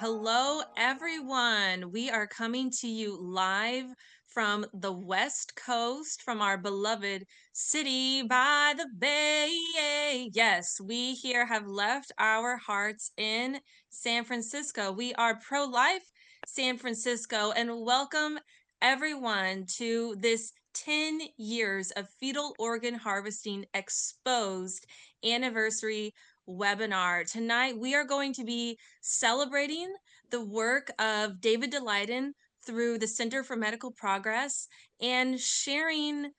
Hello, everyone. We are coming to you live from the West Coast, from our beloved city by the bay. Yes, we here have left our hearts in San Francisco. We are pro-life San Francisco, and welcome everyone to this 10 years of fetal organ harvesting exposed anniversary webinar. Tonight, we are going to be celebrating the work of David Daleiden through the Center for Medical Progress and sharing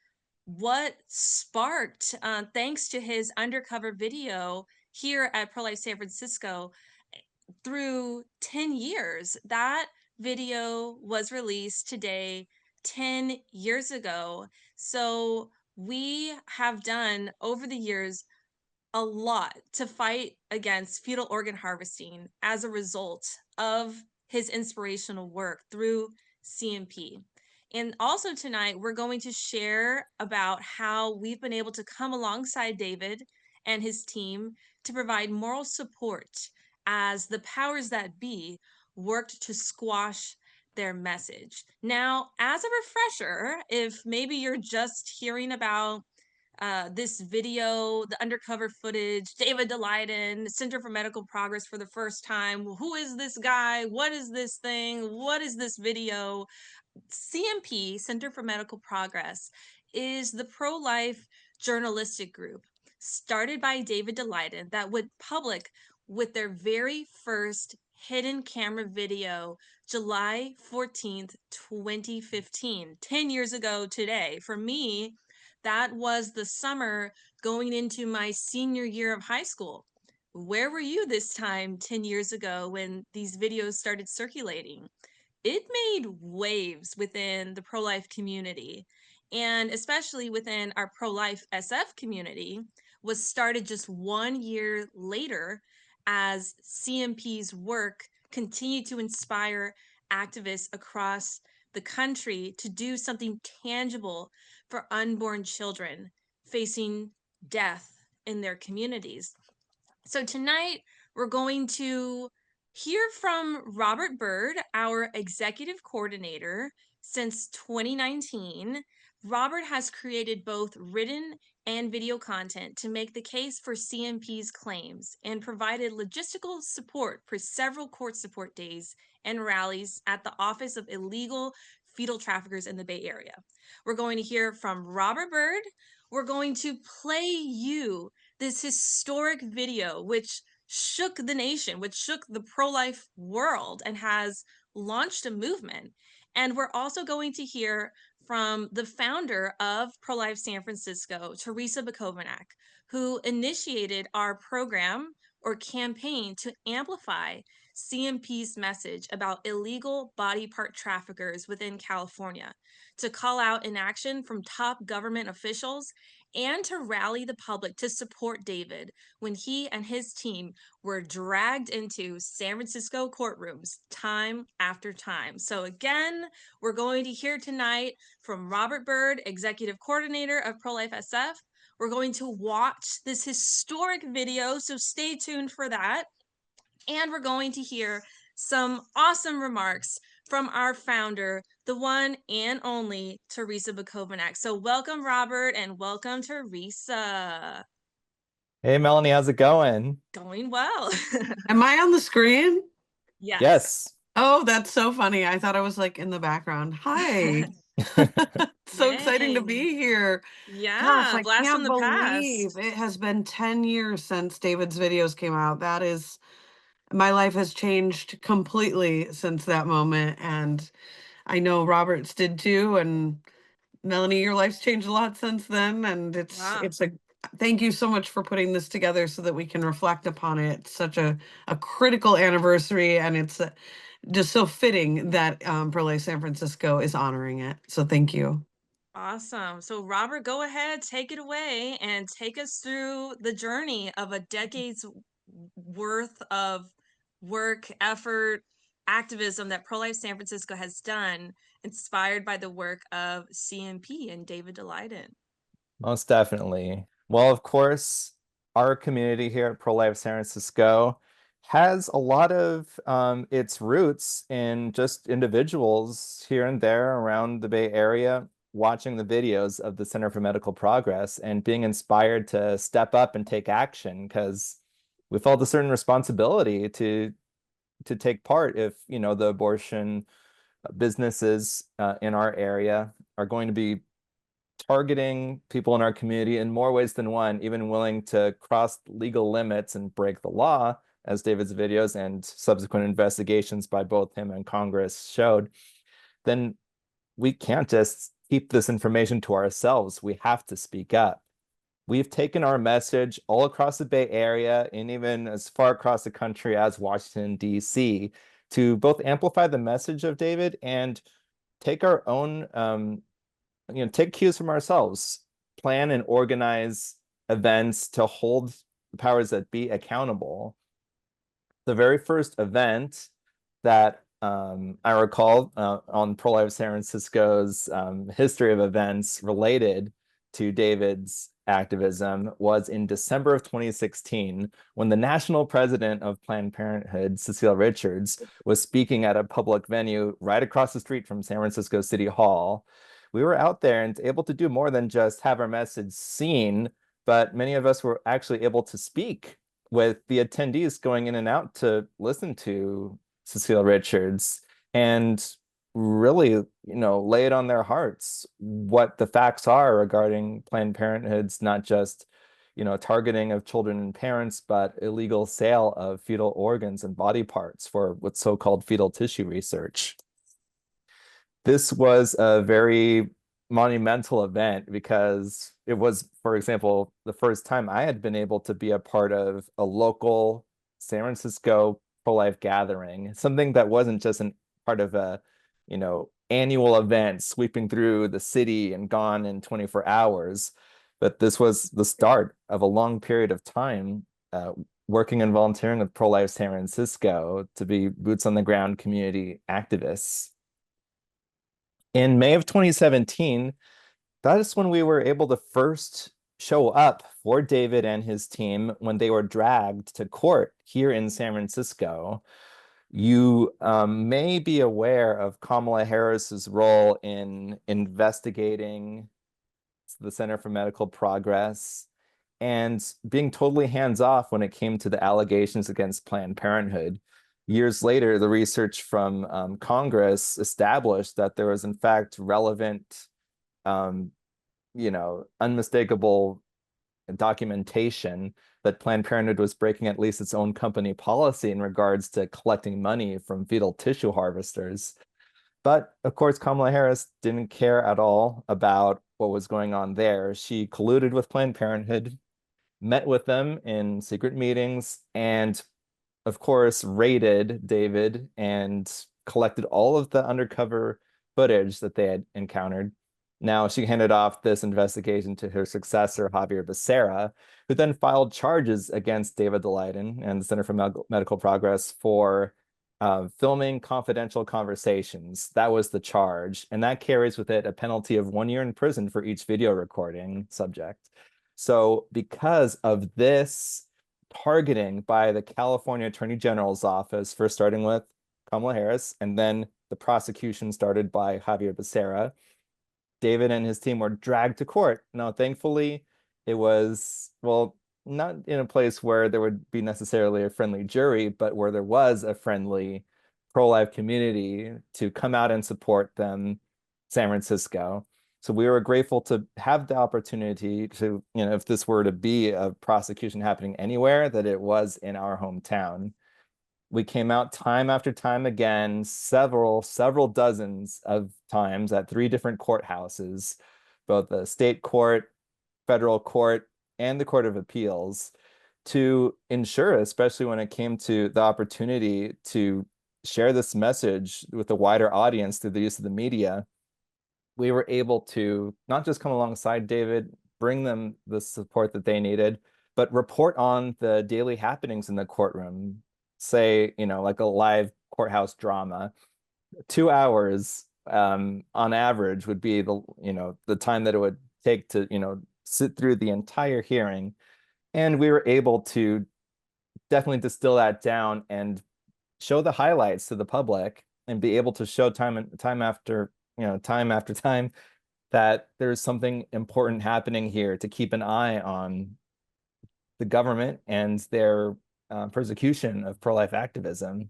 what sparked, thanks to his undercover video here at Pro-Life San Francisco, through 10 years. That video was released today, 10 years ago. So we have done over the years a lot to fight against fetal organ harvesting as a result of his inspirational work through CMP. And also tonight, we're going to share about how we've been able to come alongside David and his team to provide moral support as the powers that be worked to squash their message. Now, as a refresher, if maybe you're just hearing about this video, the undercover footage, David Daleiden, Center for Medical Progress for the first time. Who is this guy? What is this thing? What is this video? CMP, Center for Medical Progress, is the pro-life journalistic group started by David Daleiden that went public with their very first hidden camera video July 14th, 2015, 10 years ago today. For me, that was the summer going into my senior year of high school. Where were you this time 10 years ago when these videos started circulating? It made waves within the pro-life community, and especially within our pro-life SF community, was started just 1 year later as CMP's work continued to inspire activists across the country to do something tangible for unborn children facing death in their communities. So tonight we're going to hear from Robert Bird, our executive coordinator since 2019. Robert has created both written and video content to make the case for CMP's claims and provided logistical support for several court support days and rallies at the Office of Illegal Fetal Traffickers in the Bay Area. We're going to hear from Robert Bird. We're going to play you this historic video, which shook the nation, which shook the pro-life world and has launched a movement. And we're also going to hear from the founder of Pro-Life San Francisco, Teresa Bakovenac, who initiated our program or campaign to amplify CMP's message about illegal body part traffickers within California, to call out inaction from top government officials, and to rally the public to support David when he and his team were dragged into San Francisco courtrooms time after time. So again, we're going to hear tonight from Robert Bird, Executive Coordinator of Pro-Life SF. We're going to watch this historic video, so stay tuned for that. And we're going to hear some awesome remarks from our founder, the one and only Teresa Bakovenac. So welcome, Robert, and welcome, Teresa. Hey, Melanie, how's it going? Going well. Am I on the screen? Yes. Yes. Oh, that's so funny. I thought I was like in the background. Hi. So exciting to be here. Gosh, Yeah, I blast from can't the past. believe it has been 10 years since David's videos came out. My life has changed completely since that moment. And I know Robert's did too. And Melanie, your life's changed a lot since then. And Wow. thank you so much for putting this together so that we can reflect upon it. It's such a critical anniversary, and it's just so fitting that Pro-Life San Francisco is honoring it. So thank you. Awesome. So Robert, go ahead, take it away and take us through the journey of a decade's worth of work, effort, activism that Pro-Life San Francisco has done, inspired by the work of CMP and David Daleiden. Most definitely. Well, of course, our community here at Pro-Life San Francisco has a lot of its roots in just individuals here and there around the Bay Area watching the videos of the Center for Medical Progress and being inspired to step up and take action because we felt a certain responsibility to take part if, the abortion businesses in our area are going to be targeting people in our community in more ways than one, even willing to cross legal limits and break the law, as David's videos and subsequent investigations by both him and Congress showed, then we can't just keep this information to ourselves. We have to speak up. We've taken our message all across the Bay Area and even as far across the country as Washington, D.C., to both amplify the message of David and take our own take cues from ourselves, plan and organize events to hold the powers that be accountable. The very first event that I recall on Pro-Life San Francisco's history of events related to David's activism was in December of 2016 when the national president of Planned Parenthood, Cecile Richards, was speaking at a public venue right across the street from San Francisco City Hall. We were out there and able to do more than just have our message seen, but many of us were actually able to speak with the attendees going in and out to listen to Cecile Richards and really, lay it on their hearts what the facts are regarding Planned Parenthood's not just, targeting of children and parents, but illegal sale of fetal organs and body parts for what's so-called fetal tissue research. This was a very monumental event because it was, for example, the first time I had been able to be a part of a local San Francisco pro-life gathering, something that wasn't just a part of a, annual event sweeping through the city and gone in 24 hours. But this was the start of a long period of time working and volunteering with Pro-Life San Francisco to be boots on the ground community activists. In May of 2017, that is when we were able to first show up for David and his team when they were dragged to court here in San Francisco. You may be aware of Kamala Harris's role in investigating the Center for Medical Progress and being totally hands off when it came to the allegations against Planned Parenthood. Years later, the research from Congress established that there was, in fact, relevant, unmistakable documentation that Planned Parenthood was breaking at least its own company policy in regards to collecting money from fetal tissue harvesters. But of course, Kamala Harris didn't care at all about what was going on there. She colluded with Planned Parenthood, met with them in secret meetings, and of course, raided David and collected all of the undercover footage that they had encountered. Now, she handed off this investigation to her successor, Javier Becerra, who then filed charges against David Daleiden and the Center for Medical Progress for filming confidential conversations. That was the charge. And that carries with it a penalty of 1 year in prison for each video recording subject. So because of this targeting by the California Attorney General's office, first starting with Kamala Harris, and then the prosecution started by Javier Becerra, David and his team were dragged to court. Now, thankfully, it was, well, not in a place where there would be necessarily a friendly jury, but where there was a friendly pro-life community to come out and support them, San Francisco. So we were grateful to have the opportunity to, if this were to be a prosecution happening anywhere, that it was in our hometown. We came out time after time again, several dozens of times at 3 different courthouses, both the state court, federal court, and the Court of Appeals, to ensure, especially when it came to the opportunity to share this message with a wider audience through the use of the media, we were able to not just come alongside David, bring them the support that they needed, but report on the daily happenings in the courtroom, say, like a live courthouse drama. 2 hours on average would be the time that it would take to, sit through the entire hearing. And we were able to definitely distill that down and show the highlights to the public and be able to show time after time after time that there's something important happening here to keep an eye on the government and their persecution of pro-life activism.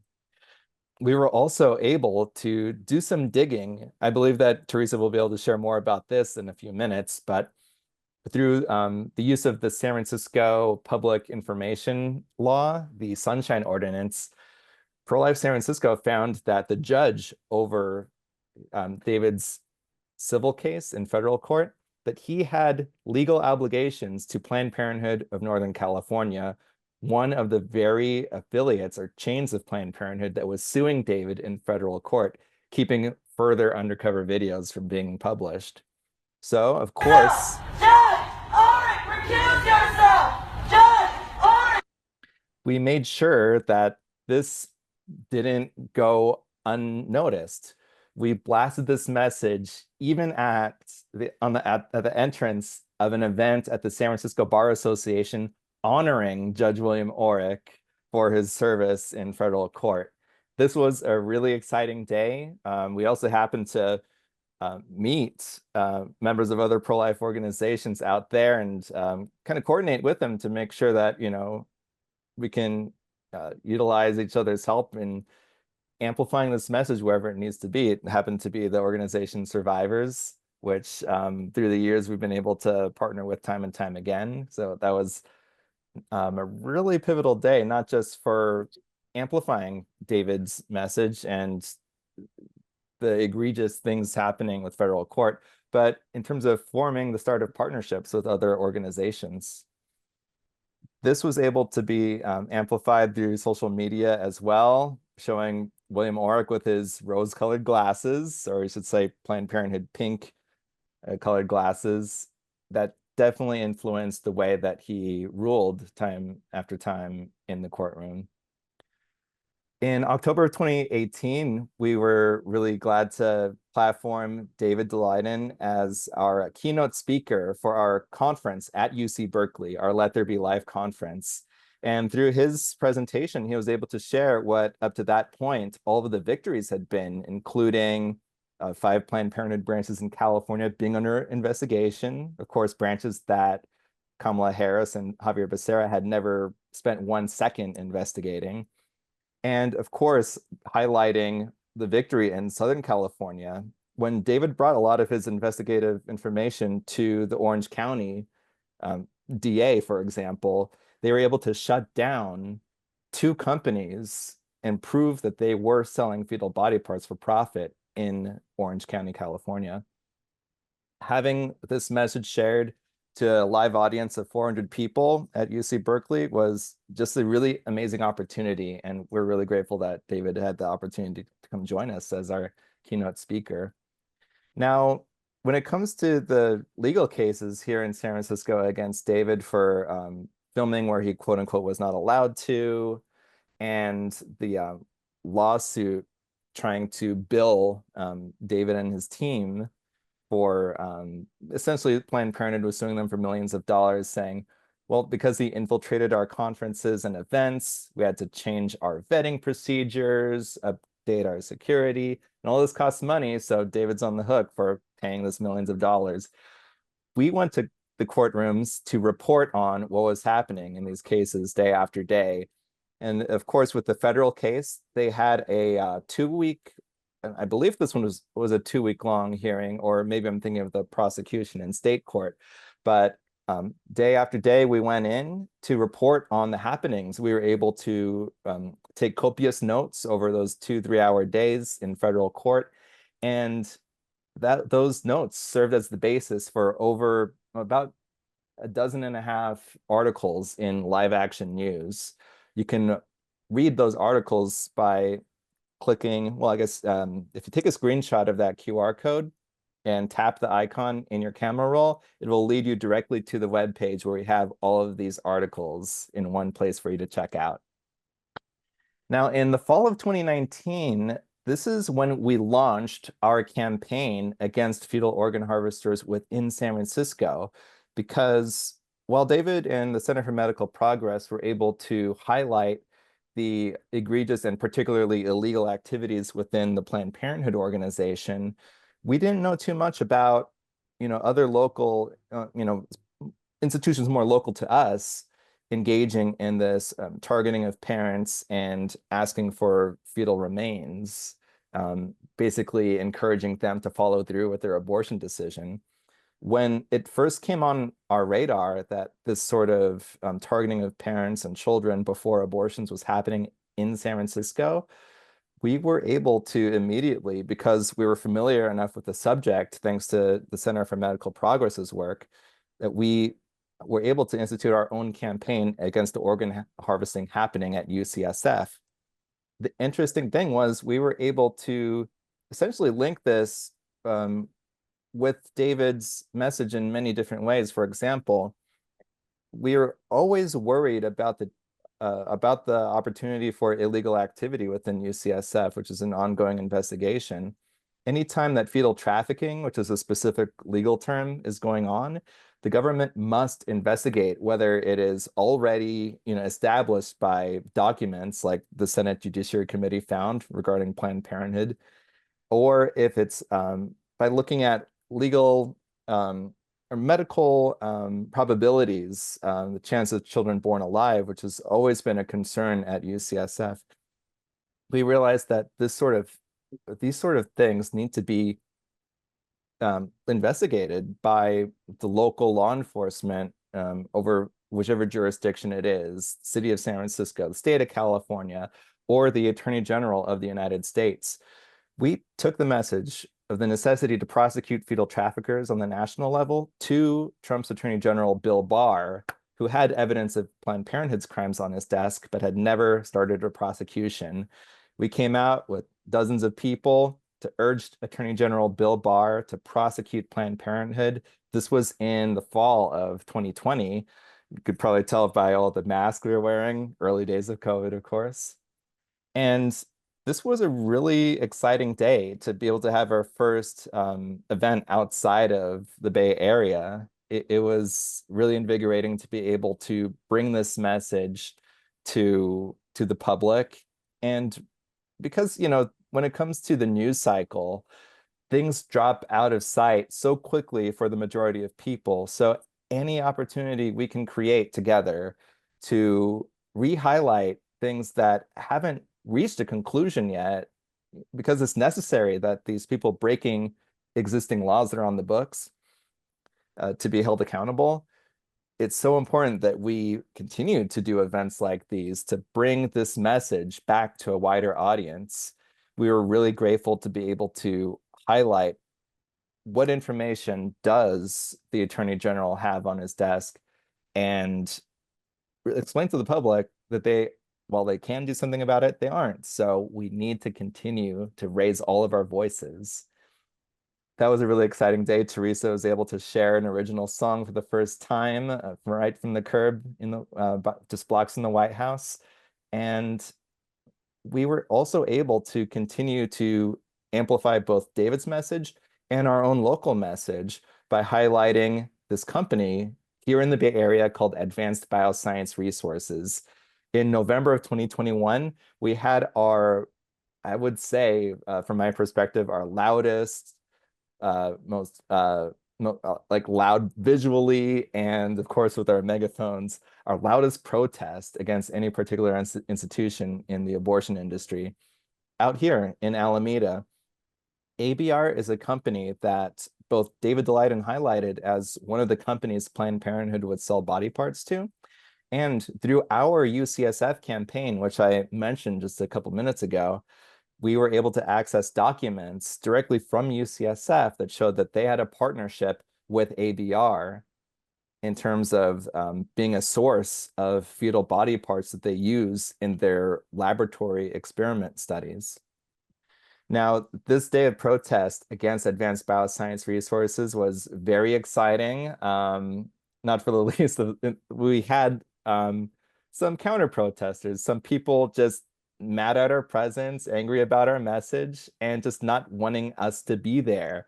We were also able to do some digging. I believe that Teresa will be able to share more about this in a few minutes, but through the use of the San Francisco Public Information Law, the Sunshine Ordinance, Pro-Life San Francisco found that the judge over David's civil case in federal court, that he had legal obligations to Planned Parenthood of Northern California, one of the very affiliates or chains of Planned Parenthood that was suing David in federal court, keeping further undercover videos from being published. So, of course, Judge Ulrich, recuse yourself! Judge Ulrich! We made sure that this didn't go unnoticed. We blasted this message even at the entrance of an event at the San Francisco Bar Association honoring Judge William Orrick for his service in federal court. This was a really exciting day. We also happened to meet members of other pro-life organizations out there and kind of coordinate with them to make sure that, we can utilize each other's help in amplifying this message wherever it needs to be. It happened to be the organization Survivors, which through the years we've been able to partner with time and time again. So that was a really pivotal day, not just for amplifying David's message and the egregious things happening with federal court, but in terms of forming the start of partnerships with other organizations. This was able to be amplified through social media as well, showing William Orrick with his rose-colored glasses, or I should say Planned Parenthood pink colored glasses. That definitely influenced the way that he ruled time after time in the courtroom. In October of 2018, we were really glad to platform David Daleiden as our keynote speaker for our conference at UC Berkeley, our Let There Be Life conference. And through his presentation, he was able to share what, up to that point, all of the victories had been, including 5 Planned Parenthood branches in California being under investigation. Of course, branches that Kamala Harris and Javier Becerra had never spent 1 second investigating. And of course, highlighting the victory in Southern California, when David brought a lot of his investigative information to the Orange County DA, for example, they were able to shut down 2 companies and prove that they were selling fetal body parts for profit in Orange County, California. Having this message shared to a live audience of 400 people at UC Berkeley was just a really amazing opportunity. And we're really grateful that David had the opportunity to come join us as our keynote speaker. Now, when it comes to the legal cases here in San Francisco against David for filming where he quote unquote was not allowed to, and the lawsuit trying to bill David and his team for essentially Planned Parenthood was suing them for millions of dollars, saying, well, because he infiltrated our conferences and events, we had to change our vetting procedures, update our security, and all this costs money. So David's on the hook for paying this millions of dollars. We went to the courtrooms to report on what was happening in these cases day after day. And of course, with the federal case, they had a 2-week, I believe this one was a 2-week long hearing, or maybe I'm thinking of the prosecution in state court. But day after day, we went in to report on the happenings. We were able to take copious notes over those 2-3-hour days in federal court. And those notes served as the basis for over about 12.5 articles in Live Action News. You can read those articles by clicking, well, I guess if you take a screenshot of that QR code and tap the icon in your camera roll, it will lead you directly to the web page where we have all of these articles in one place for you to check out. Now, in the fall of 2019, this is when we launched our campaign against fetal organ harvesters within San Francisco, because while David and the Center for Medical Progress were able to highlight the egregious and particularly illegal activities within the Planned Parenthood organization, we didn't know too much about, other local, institutions more local to us engaging in this targeting of parents and asking for fetal remains, basically encouraging them to follow through with their abortion decision. When it first came on our radar that this sort of targeting of parents and children before abortions was happening in San Francisco, we were able to immediately, because we were familiar enough with the subject, thanks to the Center for Medical Progress's work, that we were able to institute our own campaign against the organ harvesting happening at UCSF. The interesting thing was we were able to essentially link this with David's message in many different ways. For example, we are always worried about the opportunity for illegal activity within UCSF, which is an ongoing investigation. Anytime that fetal trafficking, which is a specific legal term, is going on, the government must investigate whether it is already, established by documents like the Senate Judiciary Committee found regarding Planned Parenthood, or if it's by looking at legal or medical probabilities, the chance of children born alive, which has always been a concern at UCSF. We realized that these sort of things need to be investigated by the local law enforcement over whichever jurisdiction it is, City of San Francisco, the state of California, or the Attorney General of the United States. We took the message of the necessity to prosecute fetal traffickers on the national level to Trump's Attorney General Bill Barr, who had evidence of Planned Parenthood's crimes on his desk, but had never started a prosecution. We came out with dozens of people to urge Attorney General Bill Barr to prosecute Planned Parenthood. This was in the fall of 2020. You could probably tell by all the masks we were wearing, early days of COVID, of course. And this was a really exciting day to be able to have our first event outside of the Bay Area. It was really invigorating to be able to bring this message to the public. And because, when it comes to the news cycle, things drop out of sight so quickly for the majority of people. So any opportunity we can create together to re-highlight things that haven't reached a conclusion yet, because it's necessary that these people breaking existing laws that are on the books to be held accountable. It's so important that we continue to do events like these to bring this message back to a wider audience. We were really grateful to be able to highlight what information does the Attorney General have on his desk and explain to the public that while they can do something about it, they aren't. So we need to continue to raise all of our voices. That was a really exciting day. Teresa was able to share an original song for the first time, right from the curb in the just blocks in the White House. And we were also able to continue to amplify both David's message and our own local message by highlighting this company here in the Bay Area called Advanced Bioscience Resources. In November of 2021, we had I would say, from my perspective, our loudest, most like loud visually, and of course with our megaphones, our loudest protest against any particular institution in the abortion industry. Out here in Alameda, ABR is a company that both David Daleiden highlighted as one of the companies Planned Parenthood would sell body parts to. And through our UCSF campaign, which I mentioned just a couple minutes ago, we were able to access documents directly from UCSF that showed that they had a partnership with ABR in terms of being a source of fetal body parts that they use in their laboratory experiment studies. Now, this day of protest against Advanced Bioscience Resources was very exciting. Not for the least, we had some counter protesters, some people just mad at our presence, angry about our message, and just not wanting us to be there.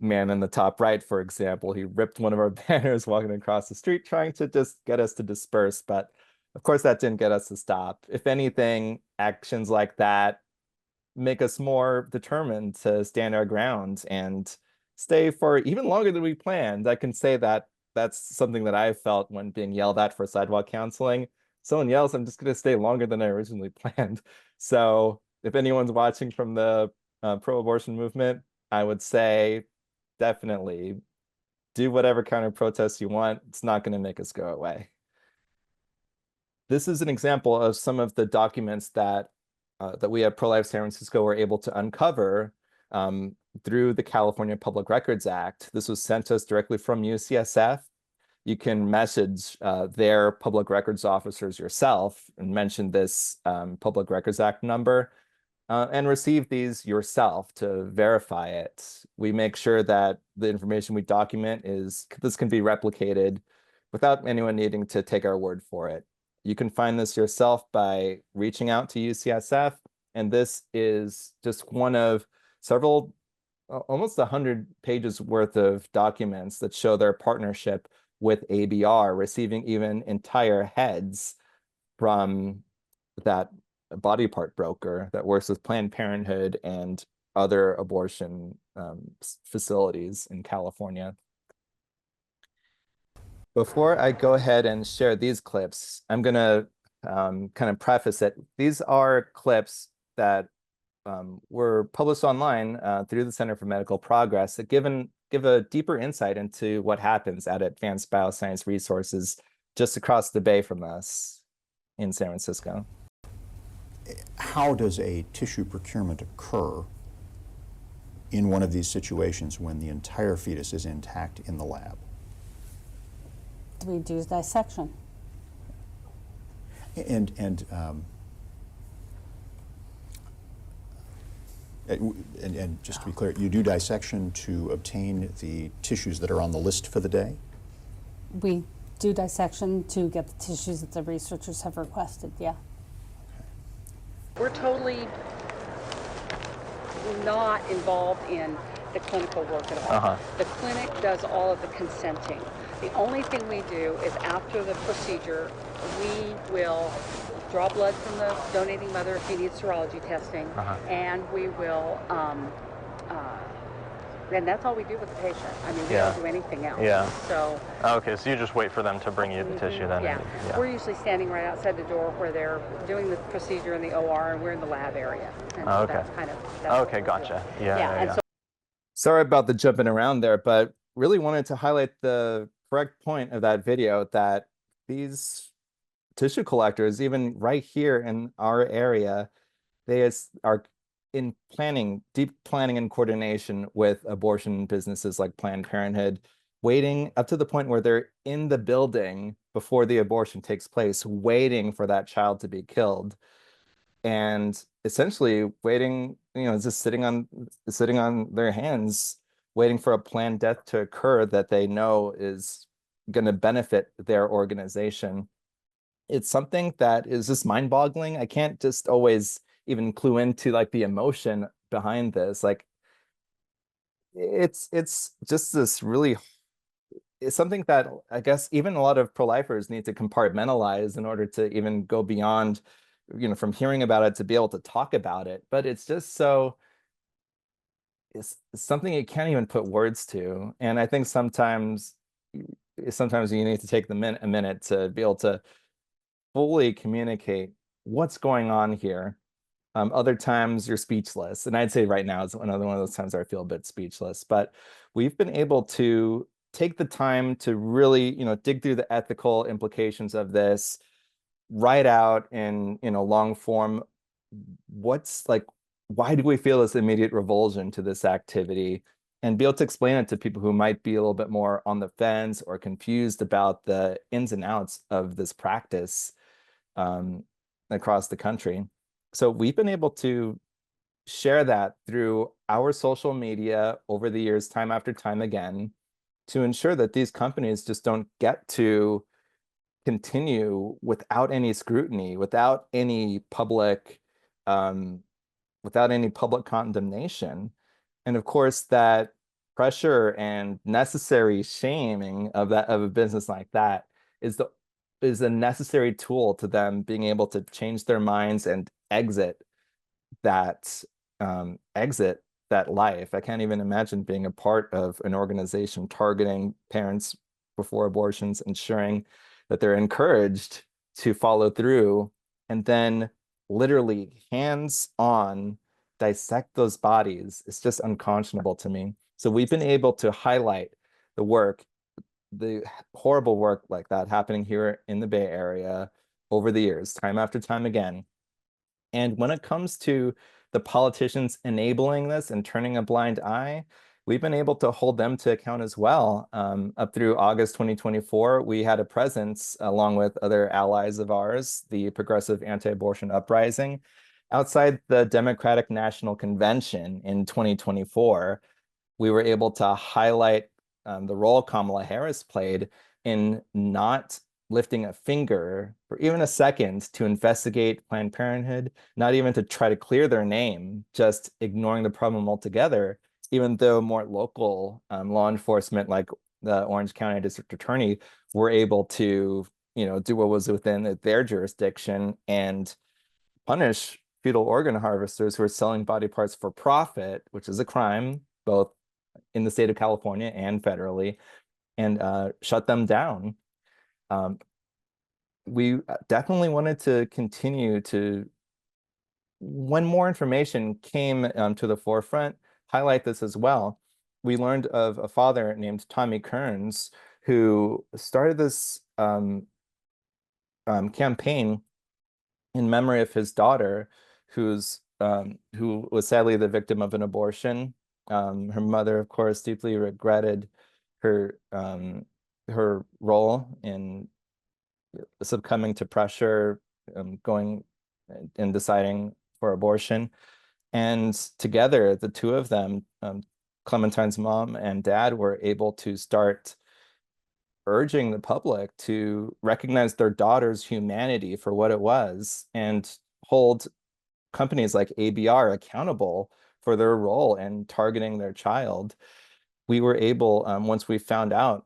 man in the top right, for example, he ripped one of our banners walking across the street, trying to just get us to disperse. But of course, that didn't get us to stop. If anything, actions like that make us more determined to stand our ground and stay for even longer than we planned. I can say that that's something that I felt when being yelled at for sidewalk counseling. Someone yells, I'm just going to stay longer than I originally planned. So if anyone's watching from the pro-abortion movement, I would say definitely do whatever kind of protest you want. It's not going to make us go away. This is an example of some of the documents that we at Pro-Life San Francisco were able to uncover through the California Public Records Act. This was sent to us directly from UCSF. You can message their public records officers yourself and mention this Public Records Act number and receive these yourself to verify it. We make sure that the information we document this can be replicated without anyone needing to take our word for it. You can find this yourself by reaching out to UCSF, and this is just one of several, almost 100 pages worth of documents that show their partnership with ABR, receiving even entire heads from that body part broker that works with Planned Parenthood and other abortion facilities in California. Before I go ahead and share these clips, I'm going to kind of preface it. These are clips that were published online through the Center for Medical Progress that give a deeper insight into what happens at Advanced Bioscience Resources just across the bay from us in San Francisco. How does a tissue procurement occur in one of these situations when the entire fetus is intact in the lab? We do dissection. And just to be clear, you do dissection to obtain the tissues that are on the list for the day? We do dissection to get the tissues that the researchers have requested, yeah. We're totally not involved in the clinical work at all. The clinic does all of the consenting. The only thing we do is after the procedure, we will draw blood from the donating mother if he needs serology testing, and we will, and that's all we do with the patient. I mean, we don't do anything else. So. Okay, so you just wait for them to bring you the tissue then? Yeah. We're usually standing right outside the door where they're doing the procedure in the OR, and we're in the lab area. And so that's kind of. Okay, gotcha. Yeah. Sorry about the jumping around there, but really wanted to highlight the correct point of that video that these tissue collectors, even right here in our area, they are in deep planning and coordination with abortion businesses like Planned Parenthood, waiting up to the point where they're in the building before the abortion takes place, waiting for that child to be killed. And essentially waiting, just sitting on their hands, waiting for a planned death to occur that they know is going to benefit their organization. It's something that is just mind-boggling. I can't just always even clue into like the emotion behind this. Like it's just this really, it's something that I guess even a lot of pro-lifers need to compartmentalize in order to even go beyond, from hearing about it to be able to talk about it. But it's just it's something you can't even put words to. And I think sometimes you need to take a minute to be able to fully communicate what's going on here. Other times you're speechless. And I'd say right now is another one of those times where I feel a bit speechless. But we've been able to take the time to really, dig through the ethical implications of this, write out in, long form, why do we feel this immediate revulsion to this activity? And be able to explain it to people who might be a little bit more on the fence or confused about the ins and outs of this practice across the country. So we've been able to share that through our social media over the years, time after time again, to ensure that these companies just don't get to continue without any scrutiny, without any public condemnation. And of course, that pressure and necessary shaming of a business like that is a necessary tool to them being able to change their minds and that exit that life. I can't even imagine being a part of an organization targeting parents before abortions, ensuring that they're encouraged to follow through, and then literally hands on dissect those bodies. It's just unconscionable to me. So we've been able to highlight the work, the horrible work like that happening here in the Bay Area over the years, time after time again. And when it comes to the politicians enabling this and turning a blind eye, we've been able to hold them to account as well. Up through August 2024, we had a presence along with other allies of ours, the Progressive Anti-Abortion Uprising, outside the Democratic National Convention in 2024. We were able to highlight the role Kamala Harris played in not lifting a finger for even a second to investigate Planned Parenthood, not even to try to clear their name, just ignoring the problem altogether, even though more local law enforcement, like the Orange County District Attorney, were able to, do what was within their jurisdiction and punish fetal organ harvesters who are selling body parts for profit, which is a crime, both in the state of California and federally, and shut them down. We definitely wanted to continue to, when more information came to the forefront, highlight this as well. We learned of a father named Tommy Kearns who started this campaign in memory of his daughter, who was sadly the victim of an abortion. Her mother, of course, deeply regretted her her role in succumbing to pressure, going and deciding for abortion. And together, the two of them, Clementine's mom and dad, were able to start urging the public to recognize their daughter's humanity for what it was and hold companies like ABR accountable for their role in targeting their child. We were able, once we found out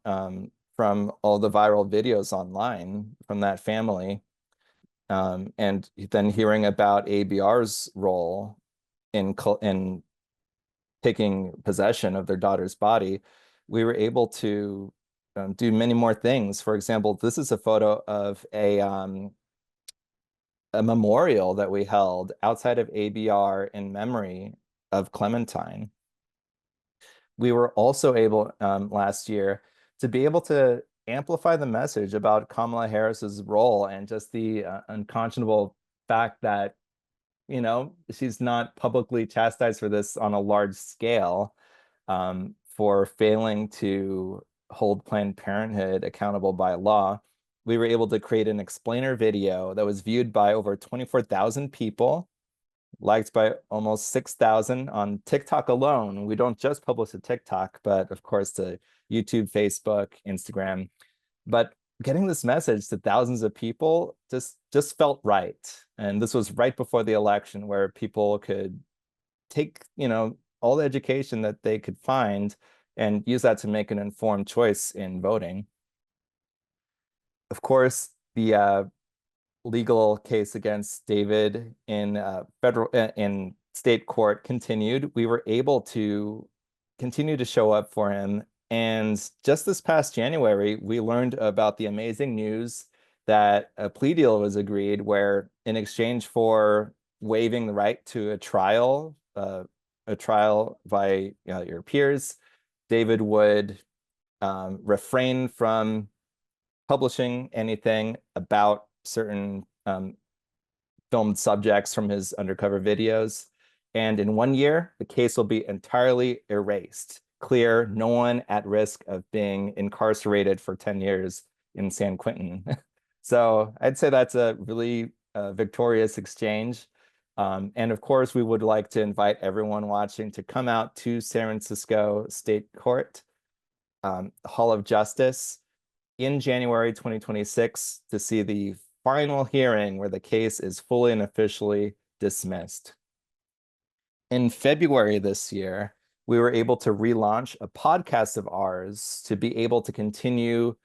from all the viral videos online from that family, and then hearing about ABR's role in taking possession of their daughter's body, we were able to do many more things. For example, this is a photo of a memorial that we held outside of ABR in memory of Clementine. We were also able last year to be able to amplify the message about Kamala Harris's role and just the unconscionable fact that, she's not publicly chastised for this on a large scale, for failing to hold Planned Parenthood accountable by law. We were able to create an explainer video that was viewed by over 24,000 people, liked by almost 6,000 on TikTok alone. We don't just publish to TikTok, but of course to YouTube, Facebook, Instagram. But getting this message to thousands of people just felt right. And this was right before the election where people could take, all the education that they could find and use that to make an informed choice in voting. Of course, the legal case against David in in state court continued. We were able to continue to show up for him. And just this past January, we learned about the amazing news that a plea deal was agreed where, in exchange for waiving the right to a trial by your peers, David would refrain from publishing anything about certain filmed subjects from his undercover videos. And in 1 year, the case will be entirely erased. Clear, no one at risk of being incarcerated for 10 years in San Quentin. So I'd say that's a really victorious exchange. And of course, we would like to invite everyone watching to come out to San Francisco State Court, Hall of Justice, in January 2026 to see the final hearing where the case is fully and officially dismissed. In February this year, we were able to relaunch a podcast of ours to be able to continue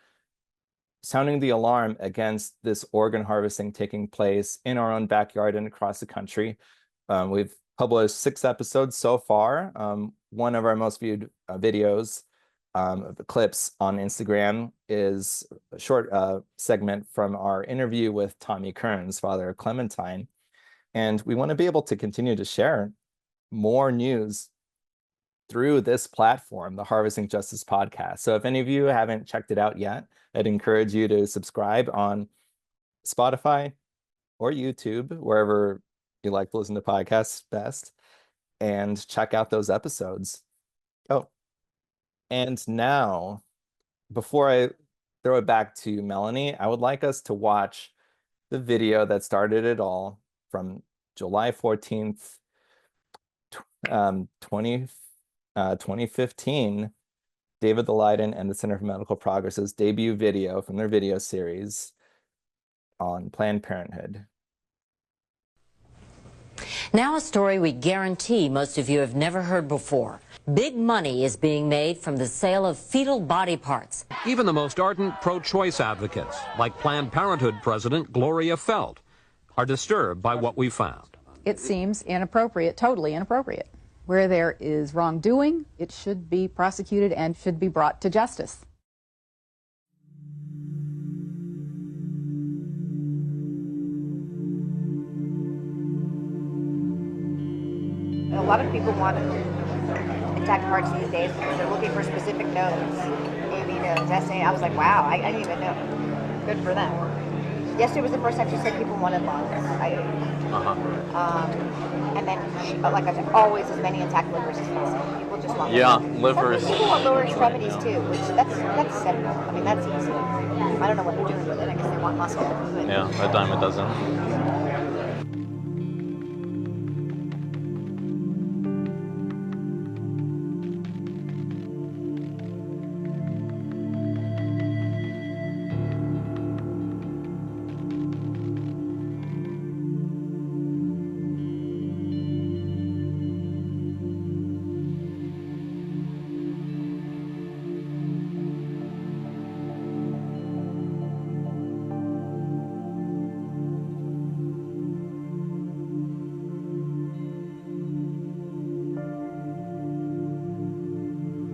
sounding the alarm against this organ harvesting taking place in our own backyard and across the country. We've published 6 episodes so far. One of our most viewed videos, clips on Instagram, is a short segment from our interview with Tommy Kearns, father of Clementine. And we want to be able to continue to share more news through this platform, the Harvesting Justice podcast. So if any of you haven't checked it out yet, I'd encourage you to subscribe on Spotify or YouTube, wherever you like to listen to podcasts best, and check out those episodes. Oh, and now, before I throw it back to Melanie, I would like us to watch the video that started it all from July 14th, 2015, David the Leiden and the Center for Medical Progress's debut video from their video series on Planned Parenthood. Now a story we guarantee most of you have never heard before. Big money is being made from the sale of fetal body parts. Even the most ardent pro-choice advocates, like Planned Parenthood President Gloria Felt, are disturbed by what we found. It seems inappropriate, totally inappropriate. Where there is wrongdoing, it should be prosecuted and should be brought to justice. A lot of people want intact parts these days because they're looking for specific nodes, AV nodes, SA. I was like, wow, I didn't even know. Good for them. Yesterday was the first time she said people wanted lungs. And then, like I said, always as many intact livers as possible. People just want livers. People want lower extremities too, which that's simple. I mean, that's easy. I don't know what they're doing with it. I guess they want muscle. But Yeah, a dime a dozen.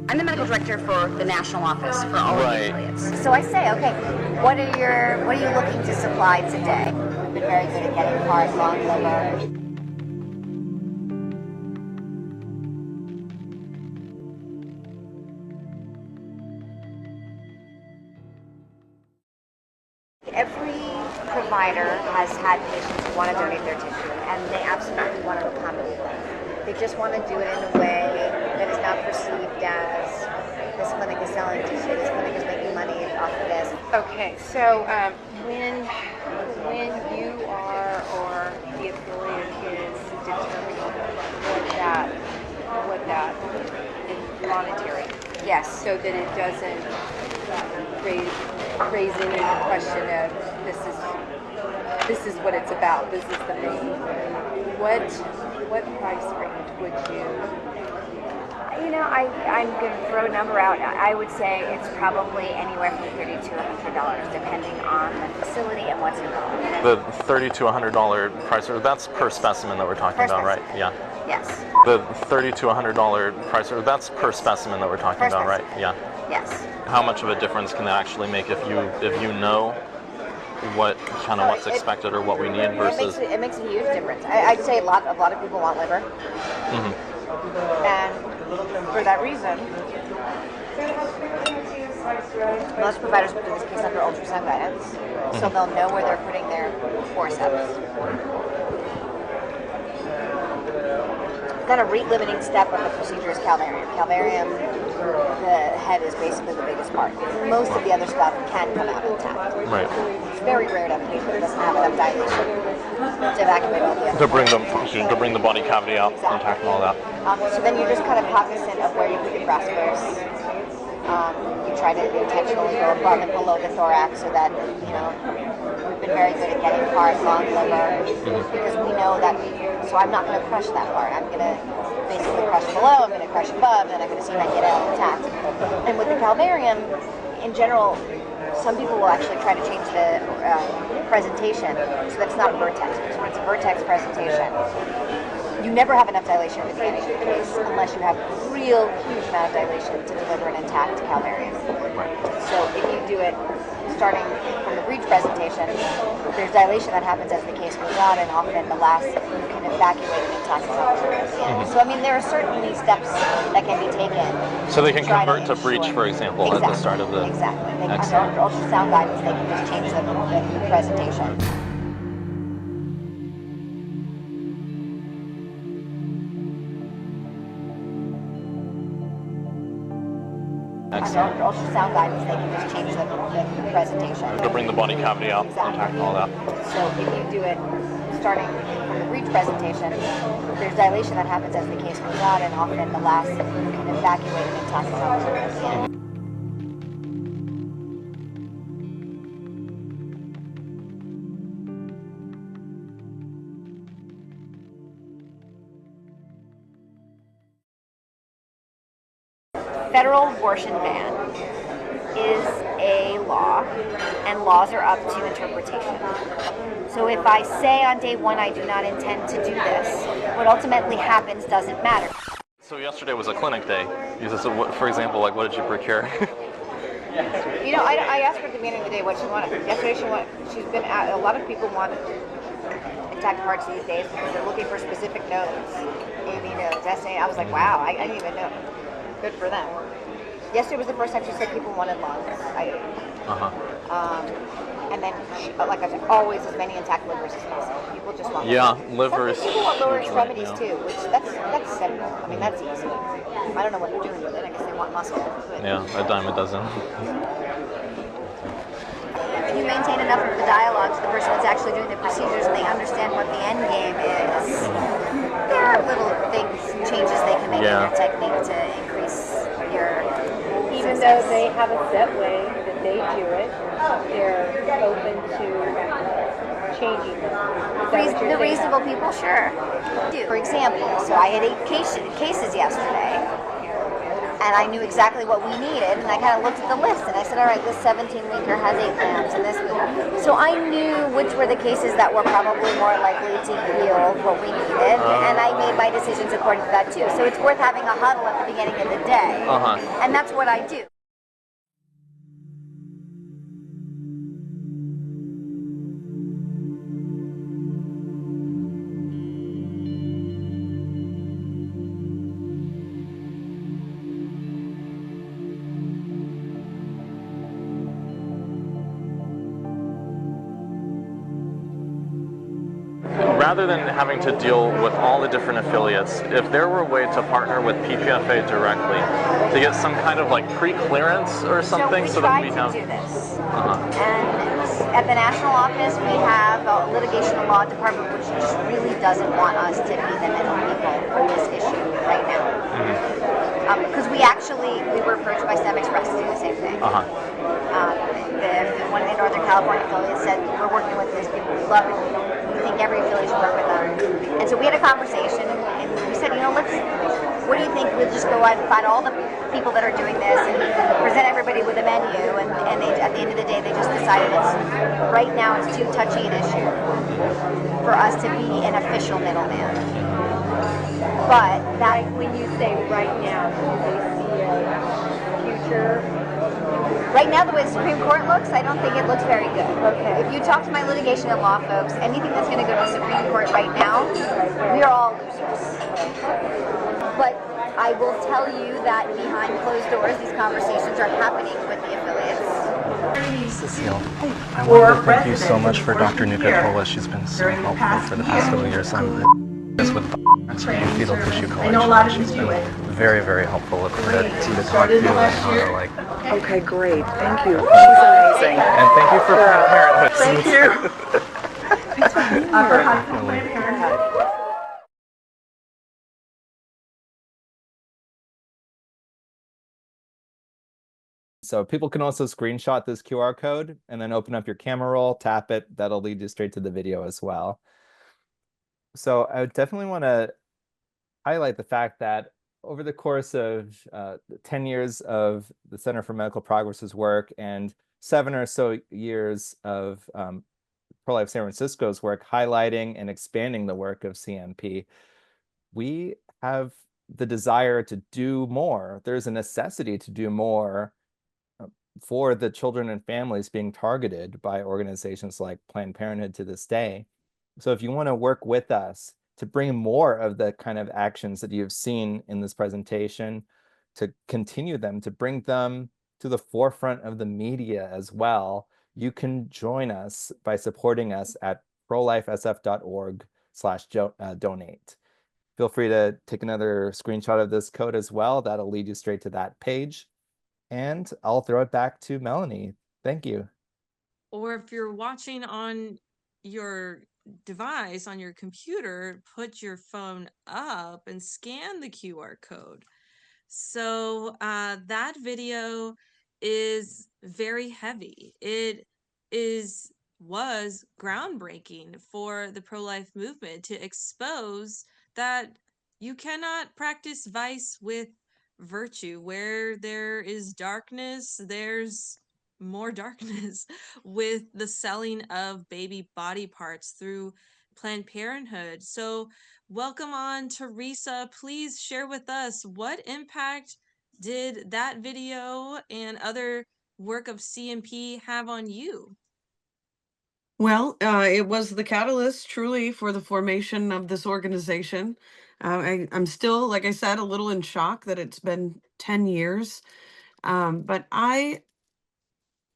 I'm the medical director for the national office for all of the Right. affiliates. So I say, okay, what are you looking to supply today? We've been very good at getting heart, lung, liver. Every provider has had patients who want to donate their tissue, and they absolutely want to accommodate them. They just want to do it in a way that is not perceived as this clinic is selling tissue, this clinic is making money off of this. Okay, so when you are or the affiliate is determining what that is monetary, yes, so that it doesn't raise any question of this is what it's about. This is the main. What price range would you? You know, I'm going to throw a number out. I would say it's probably anywhere from $30 to $100, depending on the facility and what's involved. The $30 to $100 price, that's per specimen that we're talking about, right? Yeah. Yes. The $30 to $100 price, that's per specimen that we're talking Per about, right? specimen. Yeah. Yes. How much of a difference can that actually make if you know what what's expected or what we need versus? It makes a huge difference. I'd say a lot of people want liver, and for that reason, most providers will do this case under ultrasound guidance, so they'll know where they're putting their forceps. Then a rate-limiting step of the procedure is calvarium. Calvarium, the head is basically the biggest part. Most of the other stuff can come out intact. Right. It's very rare to have a patient that doesn't have enough dilation to evacuate all the other To bring the body cavity out intact and all that. So then you're just kind of cognizant of where you put your graspers. You try to intentionally go above and below the thorax so that, you know, we've been very good at getting heart, lung, liver, because we know that, so I'm not going to crush that part. I'm going to basically crush below, I'm going to crush above, then I'm going to see if I get out intact. And with the calvarium, in general, some people will actually try to change the presentation so that it's not a vertex, because when it's a vertex presentation, you never have enough dilation at the beginning of the case unless you have a real huge amount of dilation to deliver an intact calvarium. So if you do it starting from the breech presentation, there's dilation that happens as the case goes on, and often the last, you can evacuate an intact calvarium at the end. So I mean, there are certainly steps that can be taken. So they can try convert to breech, for example, at the start of the... Exactly. Under ultrasound guidance, they can just change the presentation. Under ultrasound guidance, they can just change the presentation. To bring the body cavity out, intact and all that. So if you do it starting from the breech presentation, there's dilation that happens as the case goes on, and often the last, you can evacuate an intact calvarium at the end. Federal abortion ban is a law, and laws are up to interpretation. So if I say on day one I do not intend to do this, what ultimately happens doesn't matter. So yesterday was a clinic day. For example, like what did you procure? You know, I asked her at the beginning of the day what she wanted. Yesterday she's been at, a lot of people want intact hearts these days because they're looking for specific nodes. AV nodes, SA. I was like, wow, I didn't even know. Good for them. Yesterday was the first time she said people wanted lungs. And then, like I said, always as many intact livers as possible. People just want livers. Some people want lower extremities too, which that's simple. I mean, that's easy. I don't know what they're doing with it. I guess they want muscle. Yeah, a dime a dozen. If you maintain enough of the dialogue to the person that's actually doing the procedures and they understand what the end game is, there are little things, changes they can make in their technique to increase your Even though they have a set way that they do it, they're open to changing it. The reasonable people, sure. For example, so I had 8 cases yesterday, and I knew exactly what we needed, and I kind of looked at the list, and I said, all right, this 17-liter has 8 lambs, and this liter. So I knew which were the cases that were probably more likely to yield what we needed, and I made my decisions according to that too. So it's worth having a huddle at the beginning of the day, and that's what I do. Rather than having to deal with all the different affiliates, if there were a way to partner with PPFA directly to get some kind of like pre-clearance or something, so that we have. Do this. And at the national office, we have a litigation and law department, which just really doesn't want us to be the middle people for this issue right now. Because we were approached by STEM Express to do the same thing. One of the Northern California affiliates said, we're working with these people, we love it, we think every affiliate should work with them. And so we had a conversation, and we said, you know, what do you think, we'll just go out and find all the people that are doing this and present everybody with a menu, and at the end of the day, they just decided right now it's too touchy an issue for us to be an official middleman. But that, when you say right now, do they see a future? Right now, the way the Supreme Court looks, I don't think it looks very good. Okay. If you talk to my litigation and law folks, anything that's going to go to the Supreme Court right now, we are all losers. But I will tell you that behind closed doors, these conversations are happening with the affiliates. Cecile, I want to thank you so much for Dr. Nuka-Tola. She's been so helpful for the past couple of years. I'm just with fetal tissue collection. She's been very, very helpful with her to talk to and how to like. Okay, great. Thank you. She's amazing. And thank you for Planned Parenthood. Thank you. Upper High Planned Parenthood. So people can also screenshot this QR code and then open up your camera roll, tap it. That'll lead you straight to the video as well. So I would definitely want to highlight the fact that over the course of 10 years of the Center for Medical Progress's work and 7 or so years of Pro-Life San Francisco's work highlighting and expanding the work of CMP, we have the desire to do more. There's a necessity to do more for the children and families being targeted by organizations like Planned Parenthood to this day. So if you want to work with us to bring more of the kind of actions that you've seen in this presentation, to continue them, to bring them to the forefront of the media as well, you can join us by supporting us at prolifesf.org/donate. Feel free to take another screenshot of this code as well. That'll lead you straight to that page. And I'll throw it back to Melanie. Thank you. Or if you're watching on your device, on your computer, put your phone up and scan the QR code. So that video is very heavy. It was groundbreaking for the pro-life movement to expose that you cannot practice vice with virtue. Where there is darkness, there's more darkness with the selling of baby body parts through Planned Parenthood. So welcome on, Teresa. Please share with us, what impact did that video and other work of CMP have on you? Well, it was the catalyst truly for the formation of this organization. I'm still, like I said, a little in shock that it's been 10 years. But I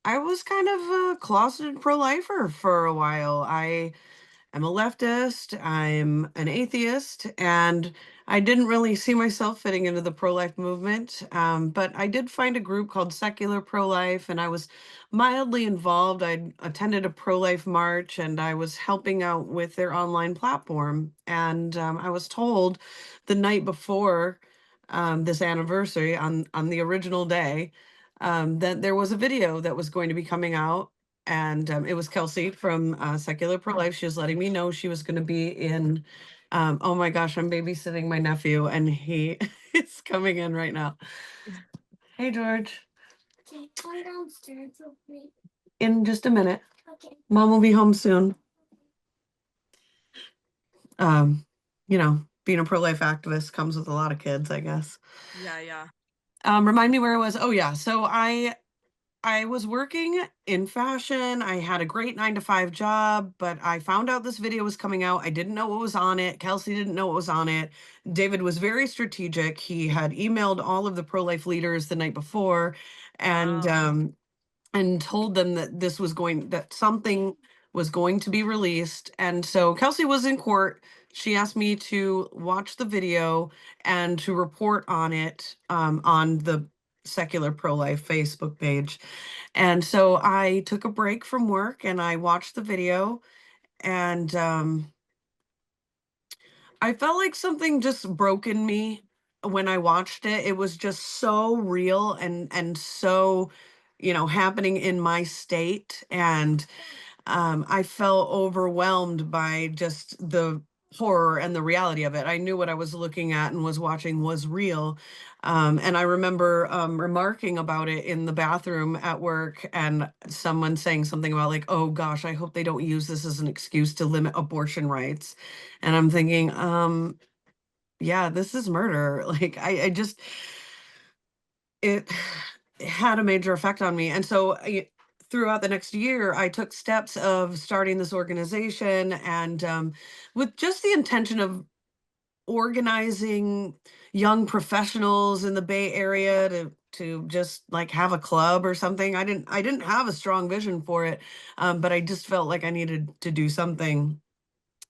was kind of a closeted pro-lifer for a while. I'm a leftist, I'm an atheist, and I didn't really see myself fitting into the pro-life movement. But I did find a group called Secular Pro-Life, and I was mildly involved. I attended a pro-life march, and I was helping out with their online platform. And I was told the night before this anniversary, on the original day, that there was a video that was going to be coming out, and it was Kelsey from Secular Pro-Life. She was letting me know she was going to be in. Oh my gosh, I'm babysitting my nephew, and he is coming in right now. Hey, George. Go downstairs with me. In just a minute. Okay. Mom will be home soon. You know, being a pro-life activist comes with a lot of kids, I guess. Yeah. Remind me where I was. Oh yeah, so I was working in fashion. I had a great 9-to-5 job, but I found out this video was coming out. I didn't know what was on it. Kelsey didn't know what was on it. David was very strategic. He had emailed all of the pro-life leaders the night before, and told them that that something was going to be released. And so Kelsey was in court. She asked me to watch the video and to report on it on the Secular Pro-Life Facebook page. And so I took a break from work and I watched the video, and I felt like something just broke in me when I watched it. It was just so real and so, happening in my state. And I felt overwhelmed by just the horror and the reality of it. I knew what I was looking at and was watching was real. And I remember remarking about it in the bathroom at work, and someone saying something about, like, oh gosh, I hope they don't use this as an excuse to limit abortion rights. And I'm thinking, yeah, this is murder. Like, I just, it had a major effect on me. And so throughout the next year, I took steps of starting this organization, and with just the intention of organizing young professionals in the Bay Area to just like have a club or something. I didn't have a strong vision for it, but I just felt like I needed to do something.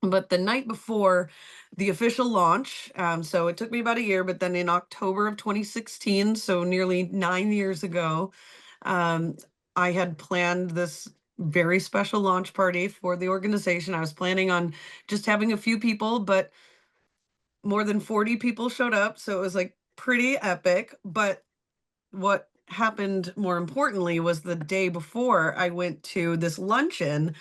But the night before the official launch, so it took me about a year, but then in October of 2016, so nearly 9 years ago, I had planned this very special launch party for the organization. I was planning on just having a few people, but more than 40 people showed up, so it was like pretty epic. But what happened more importantly was the day before I went to this luncheon.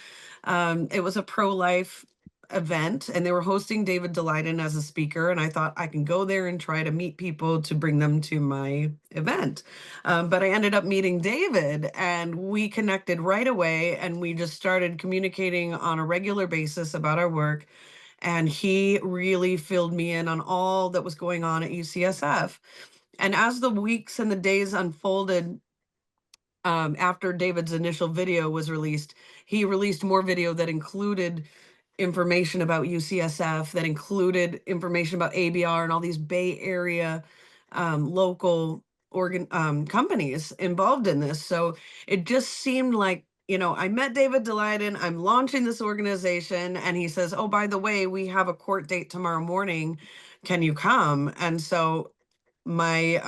It was a pro-life event, and they were hosting David Daleiden as a speaker, and I thought I can go there and try to meet people to bring them to my event. But I ended up meeting David, and we connected right away, and we just started communicating on a regular basis about our work. And he really filled me in on all that was going on at UCSF. And as the weeks and the days unfolded, after David's initial video was released, he released more video that included information about UCSF, that included information about ABR and all these Bay Area local companies involved in this. So it just seemed like, I met David Daleiden, I'm launching this organization, and he says, oh, by the way, we have a court date tomorrow morning. Can you come? And so my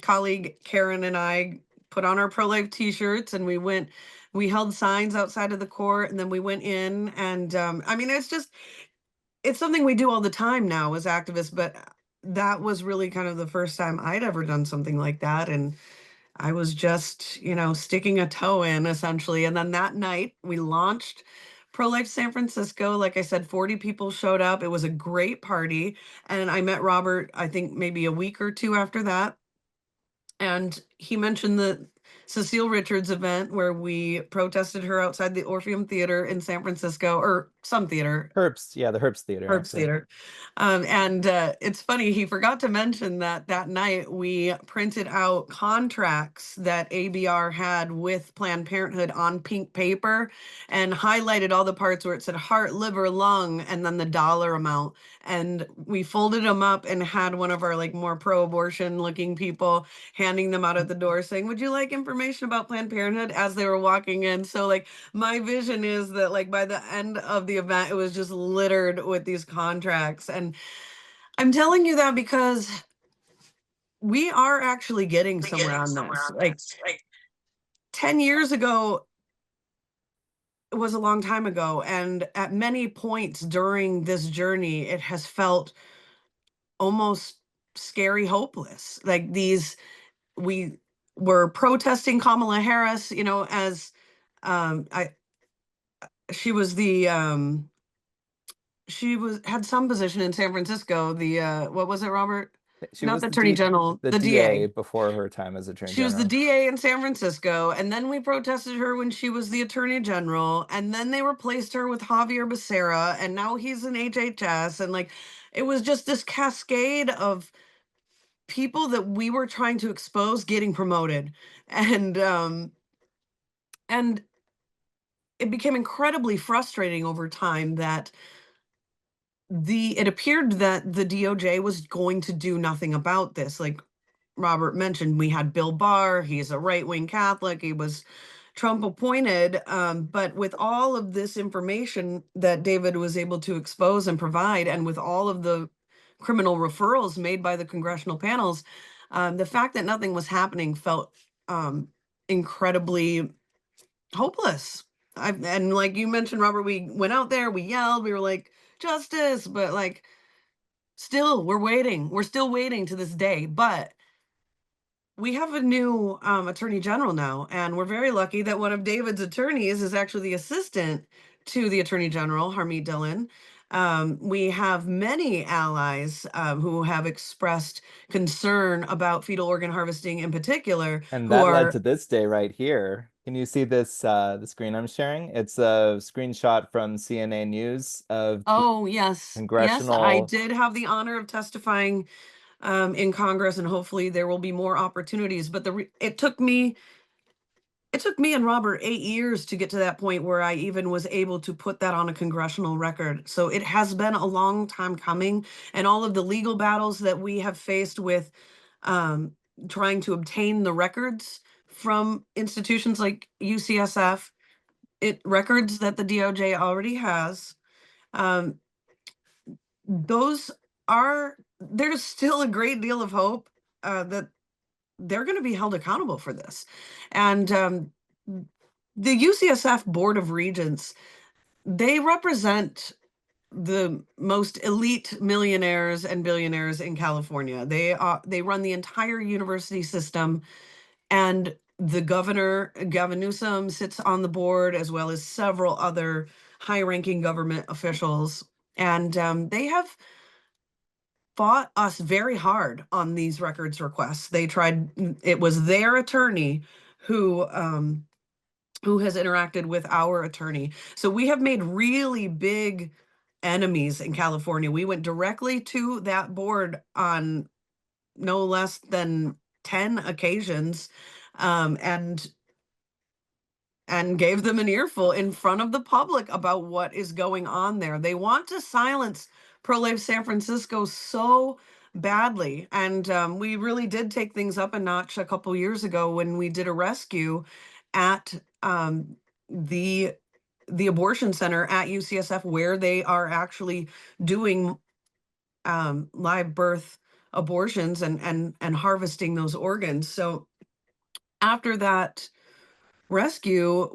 colleague Karen and I put on our pro-life t-shirts, and we held signs outside of the court, and then we went in, and I mean, it's something we do all the time now as activists, but that was really kind of the first time I'd ever done something like that. And I was just, sticking a toe in essentially. And then that night we launched Pro-Life San Francisco. Like I said, 40 people showed up. It was a great party. And I met Robert, I think maybe a week or two after that. And he mentioned the Cecile Richards event where we protested her outside the Orpheum Theater in San Francisco, or some theater. Herbst, yeah, the Herbst Theater. Herbst actually. Theater. And it's funny, he forgot to mention that night we printed out contracts that ABR had with Planned Parenthood on pink paper and highlighted all the parts where it said heart, liver, lung, and then the dollar amount. And we folded them up and had one of our more pro-abortion looking people handing them out at the door saying, would you like information about Planned Parenthood, as they were walking in. So my vision is that by the end of the event, it was just littered with these contracts. And I'm telling you that because we are actually getting somewhere on this. 10 years ago, it was a long time ago. And at many points during this journey, it has felt almost scary, hopeless. We were protesting Kamala Harris, as she was had some position in San Francisco. What was it, Robert? She Not was the Attorney General, the the DA DA. before her time as Attorney She was the General. DA in San Francisco, and then we protested her when she was the Attorney General, and then they replaced her with Javier Becerra, and now he's in HHS, and it was just this cascade of people that we were trying to expose getting promoted, and it became incredibly frustrating over time that it appeared that the DOJ was going to do nothing about this. Like Robert mentioned, we had Bill Barr. He's a right-wing Catholic. He was Trump appointed. But with all of this information that David was able to expose and provide, and with all of the criminal referrals made by the congressional panels, the fact that nothing was happening felt incredibly hopeless. And like you mentioned, Robert, we went out there, we yelled, we were like, justice, but still we're waiting. We're still waiting to this day. But we have a new attorney general now, and we're very lucky that one of David's attorneys is actually the assistant to the attorney general, Harmeet Dillon. We have many allies who have expressed concern about fetal organ harvesting in particular. And that led to this day right here. Can you see this, the screen I'm sharing? It's a screenshot from CNA News of congressional. Yes, I did have the honor of testifying in Congress, and hopefully there will be more opportunities. But it took me and Robert 8 years to get to that point where I even was able to put that on a congressional record. So it has been a long time coming, and all of the legal battles that we have faced with trying to obtain the records from institutions like UCSF, records that the DOJ already has. There's still a great deal of hope that they're going to be held accountable for this. And the UCSF Board of Regents, they represent the most elite millionaires and billionaires in California. They run the entire university system, and the governor, Gavin Newsom, sits on the board, as well as several other high-ranking government officials. And they have fought us very hard on these records requests. They tried, it was their attorney who has interacted with our attorney. So we have made really big enemies in California. We went directly to that board on no less than 10 occasions, and gave them an earful in front of the public about what is going on there. They want to silence Pro-Life San Francisco so badly. And we really did take things up a notch a couple years ago when we did a rescue at the abortion center at UCSF, where they are actually doing live birth abortions and harvesting those organs. So after that rescue,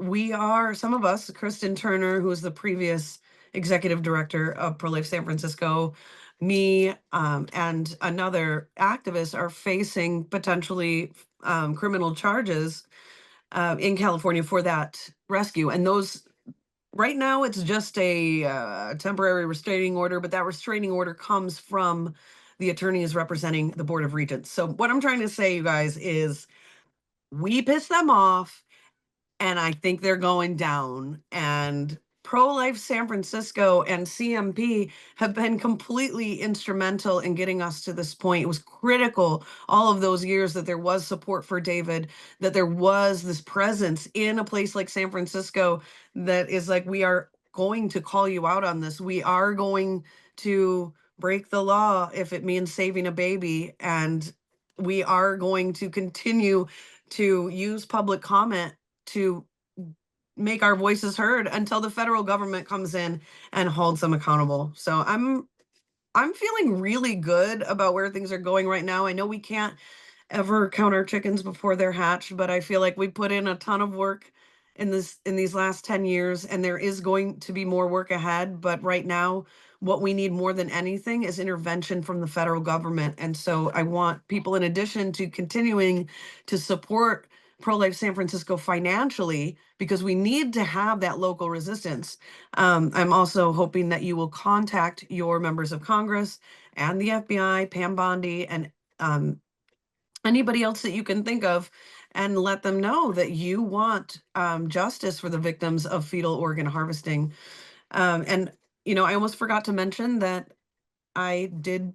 some of us, Kristen Turner, who was the previous executive director of Pro-Life San Francisco, me, and another activist are facing potentially criminal charges in California for that rescue. And those, right now, it's just a temporary restraining order, but that restraining order comes from the attorneys representing the Board of Regents. So what I'm trying to say, you guys, is we pissed them off, and I think they're going down. And Pro-Life San Francisco and CMP have been completely instrumental in getting us to this point. It was critical all of those years that there was support for David, that there was this presence in a place like San Francisco that is like, we are going to call you out on this. We are going to break the law if it means saving a baby. And we are going to continue to use public comment to make our voices heard until the federal government comes in and holds them accountable. So I'm feeling really good about where things are going right now. I know we can't ever count our chickens before they're hatched, but I feel like we put in a ton of work in these last 10 years, and there is going to be more work ahead. But right now, what we need more than anything is intervention from the federal government. And so I want people, in addition to continuing to support Pro-Life San Francisco financially, because we need to have that local resistance. I'm also hoping that you will contact your members of Congress and the FBI, Pam Bondi, and anybody else that you can think of, and let them know that you want justice for the victims of fetal organ harvesting. And, I almost forgot to mention that I did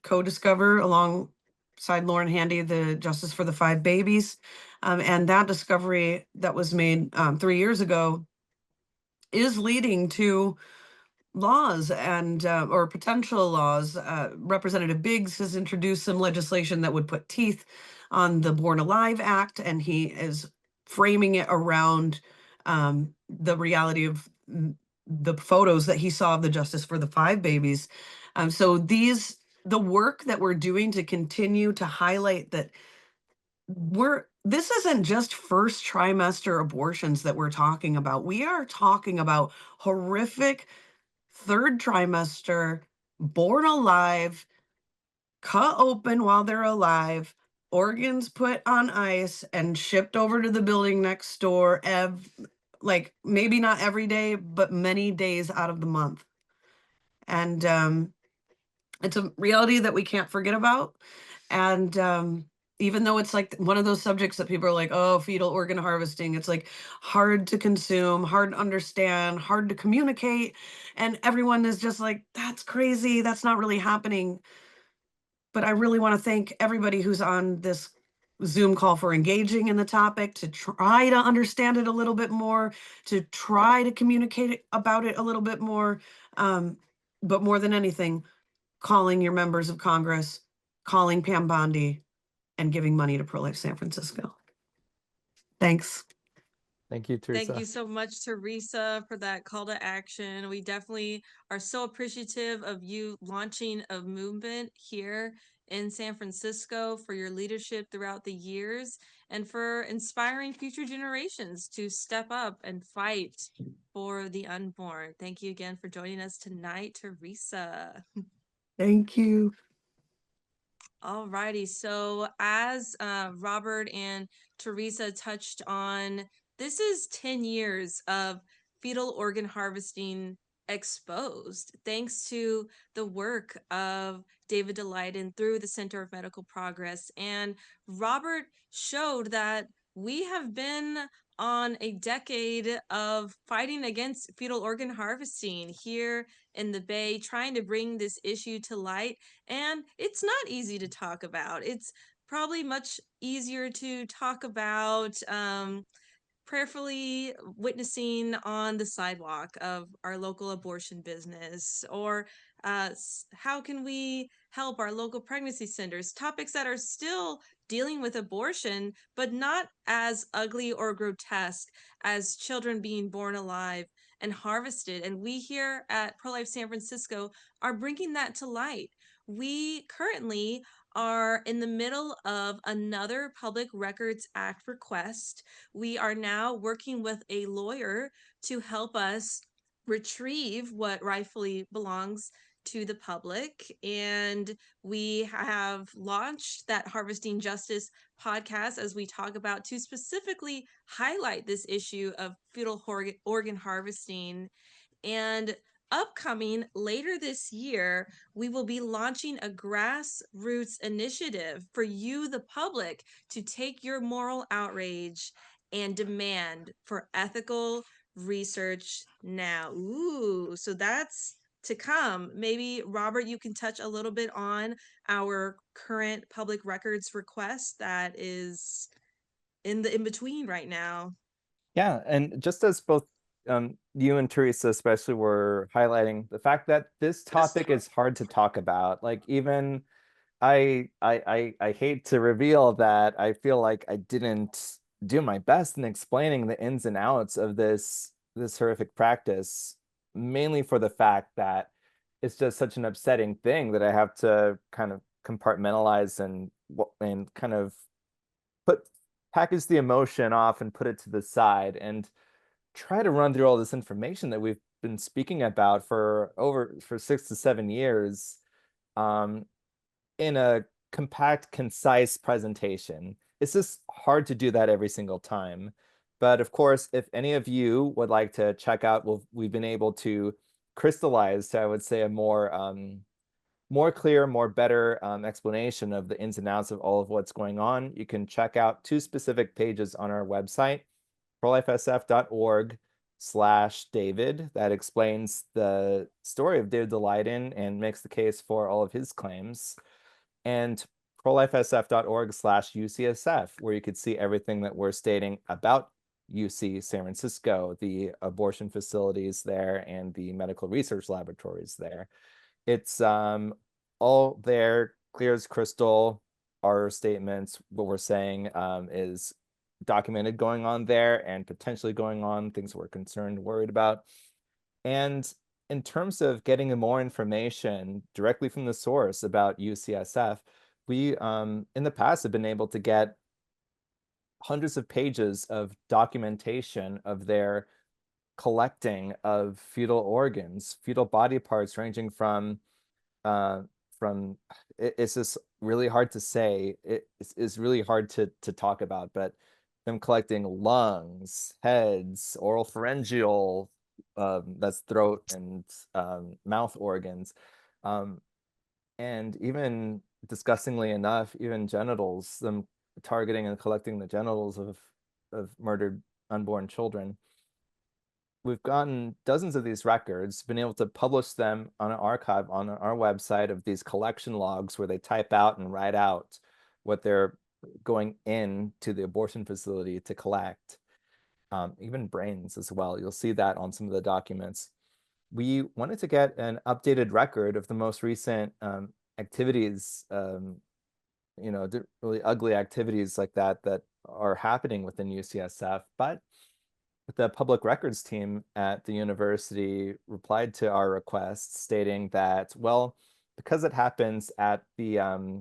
co-discover alongside Lauren Handy the Justice for the 5 Babies. And that discovery that was made 3 years ago is leading to laws and or potential laws. Representative Biggs has introduced some legislation that would put teeth on the Born Alive Act, and he is framing it around the reality of the photos that he saw of the Justice for the 5 Babies. So the work that we're doing to continue to highlight that this isn't just first trimester abortions that we're talking about. We are talking about horrific third trimester, born alive, cut open while they're alive, organs put on ice and shipped over to the building next door, like maybe not every day, but many days out of the month. And it's a reality that we can't forget about. And even though it's like one of those subjects that people are like, oh, fetal organ harvesting, it's like hard to consume, hard to understand, hard to communicate. And everyone is just like, that's crazy. That's not really happening. But I really want to thank everybody who's on this Zoom call for engaging in the topic, to try to understand it a little bit more, to try to communicate about it a little bit more. But more than anything, calling your members of Congress, calling Pam Bondi, and giving money to Pro-Life San Francisco. Thanks. Thank you, Teresa. Thank you so much, Teresa, for that call to action. We definitely are so appreciative of you launching a movement here in San Francisco, for your leadership throughout the years, and for inspiring future generations to step up and fight for the unborn. Thank you again for joining us tonight, Teresa. Thank you. All righty. So as Robert and Teresa touched on, this is 10 years of fetal organ harvesting exposed thanks to the work of David Daleiden through the Center of Medical Progress. And Robert showed that we have been on a decade of fighting against fetal organ harvesting here in the Bay, trying to bring this issue to light. And it's not easy to talk about. It's probably much easier to talk about prayerfully witnessing on the sidewalk of our local abortion business, or how can we help our local pregnancy centers, topics that are still dealing with abortion but not as ugly or grotesque as children being born alive and harvested. And we here at Pro-Life San Francisco are bringing that to light. We currently are in the middle of another Public Records Act request. We are now working with a lawyer to help us retrieve what rightfully belongs to the public. And we have launched that Harvesting Justice podcast as we talk about to specifically highlight this issue of fetal organ harvesting. And upcoming later this year, we will be launching a grassroots initiative for you, the public, to take your moral outrage and demand for ethical research now. Ooh, so that's to come. Maybe, Robert, you can touch a little bit on our current public records request that is in the in between right now. Yeah, and just as both you and Teresa especially were highlighting the fact that this topic is hard to talk about. Like even I hate to reveal that I feel like I didn't do my best in explaining the ins and outs of this horrific practice, mainly for the fact that it's just such an upsetting thing that I have to kind of compartmentalize and kind of put package the emotion off and put it to the side and try to run through all this information that we've been speaking about for 6 to 7 years um, in a compact, concise presentation. It's just hard to do that every single time. But of course, if any of you would like to check out, we've been able to crystallize, I would say, a more clear, more better explanation of the ins and outs of all of what's going on. You can check out 2 specific pages on our website, prolifesf.org/David, that explains the story of David Daleiden and makes the case for all of his claims, and prolifesf.org/UCSF, where you could see everything that we're stating about UC San Francisco, the abortion facilities there, and the medical research laboratories there. It's all there, clear as crystal. Our statements, what we're saying is documented going on there and potentially going on, things we're concerned, worried about. And in terms of getting more information directly from the source about UCSF, we in the past have been able to get hundreds of pages of documentation of their collecting of fetal organs, fetal body parts ranging uh, from it's just really hard to say. It's really hard to talk about, but them collecting lungs, heads, oral pharyngeal, that's throat and mouth organs, and even disgustingly enough, even genitals, them targeting and collecting the genitals of murdered unborn children. We've gotten dozens of these records, been able to publish them on an archive on our website of these collection logs where they type out and write out what they're going into the abortion facility to collect, even brains as well. You'll see that on some of the documents. We wanted to get an updated record of the most recent activities, really ugly activities like that that are happening within UCSF, but the public records team at the university replied to our request stating that, well, because it happens at the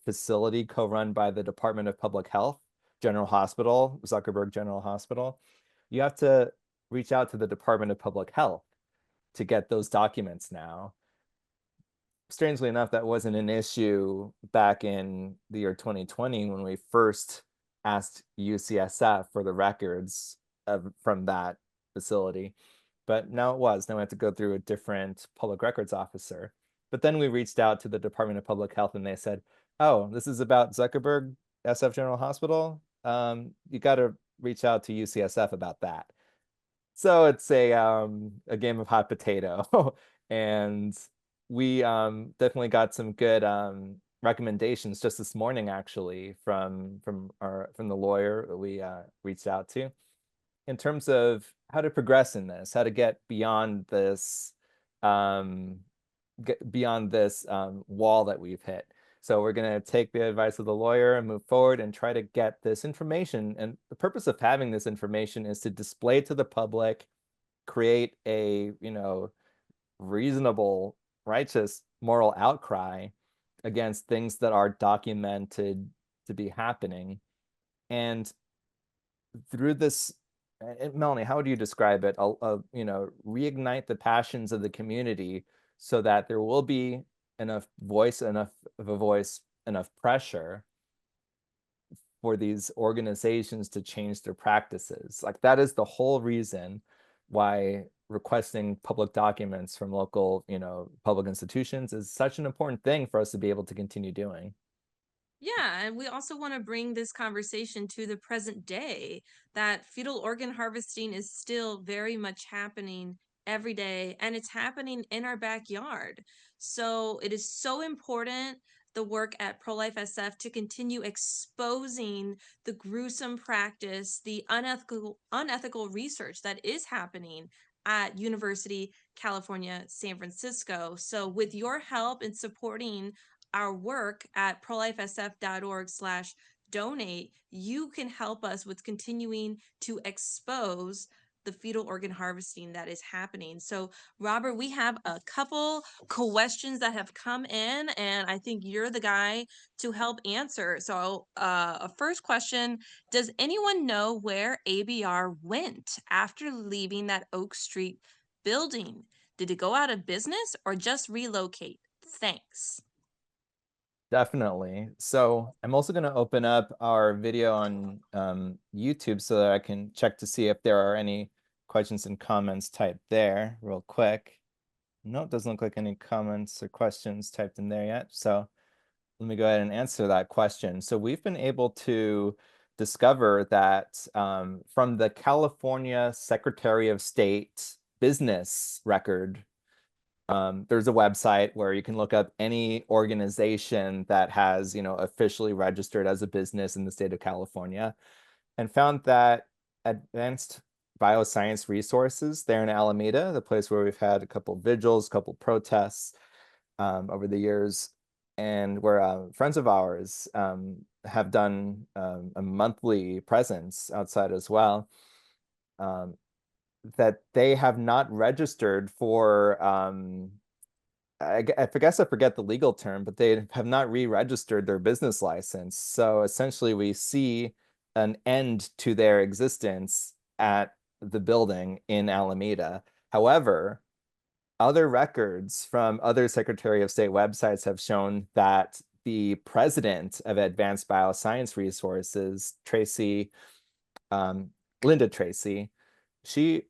facility co-run by the Department of Public Health, General Hospital, Zuckerberg General Hospital, you have to reach out to the Department of Public Health to get those documents now. Strangely enough, that wasn't an issue back in the year 2020 when we first asked UCSF for the records from that facility. but now it was. Now we have to go through a different public records officer. But then we reached out to the Department of Public Health and they said, oh, this is about Zuckerberg SF General Hospital. You got to reach out to UCSF about that. So it's a game of hot potato. And we definitely got some good recommendations just this morning, actually, from the lawyer that we reached out to in terms of how to progress in this, how to get beyond this wall that we've hit. So we're going to take the advice of the lawyer and move forward and try to get this information. And the purpose of having this information is to display to the public, create a, reasonable, righteous, moral outcry against things that are documented to be happening. And through this, Melanie, how would you describe it? Reignite the passions of the community so that there will be enough of a voice, enough pressure for these organizations to change their practices. Like that is the whole reason why requesting public documents from local, public institutions is such an important thing for us to be able to continue doing. Yeah, and we also want to bring this conversation to the present day that fetal organ harvesting is still very much happening every day, and it's happening in our backyard. So it is so important, the work at Pro Life SF, to continue exposing the gruesome practice, the unethical research that is happening at University California, San Francisco. So with your help in supporting our work at prolifesf.org/donate, you can help us with continuing to expose the fetal organ harvesting that is happening. So, Robert, we have a couple questions that have come in, and I think you're the guy to help answer. So, a first question: does anyone know where ABR went after leaving that Oak Street building? Did it go out of business or just relocate? Thanks. Definitely. So I'm also going to open up our video on YouTube so that I can check to see if there are any questions and comments typed there real quick. No, it doesn't look like any comments or questions typed in there yet. So let me go ahead and answer that question. So we've been able to discover that from the California Secretary of State business record, there's a website where you can look up any organization that has, officially registered as a business in the state of California, and found that Advanced Bioscience Resources there in Alameda, the place where we've had a couple vigils, a couple protests over the years, and where friends of ours have done a monthly presence outside as well. That they have not registered for I guess I forget the legal term, but they have not re-registered their business license. So essentially we see an end to their existence at the building in Alameda. However, other records from other Secretary of State websites have shown that the president of Advanced Bioscience Resources, Linda Tracy, she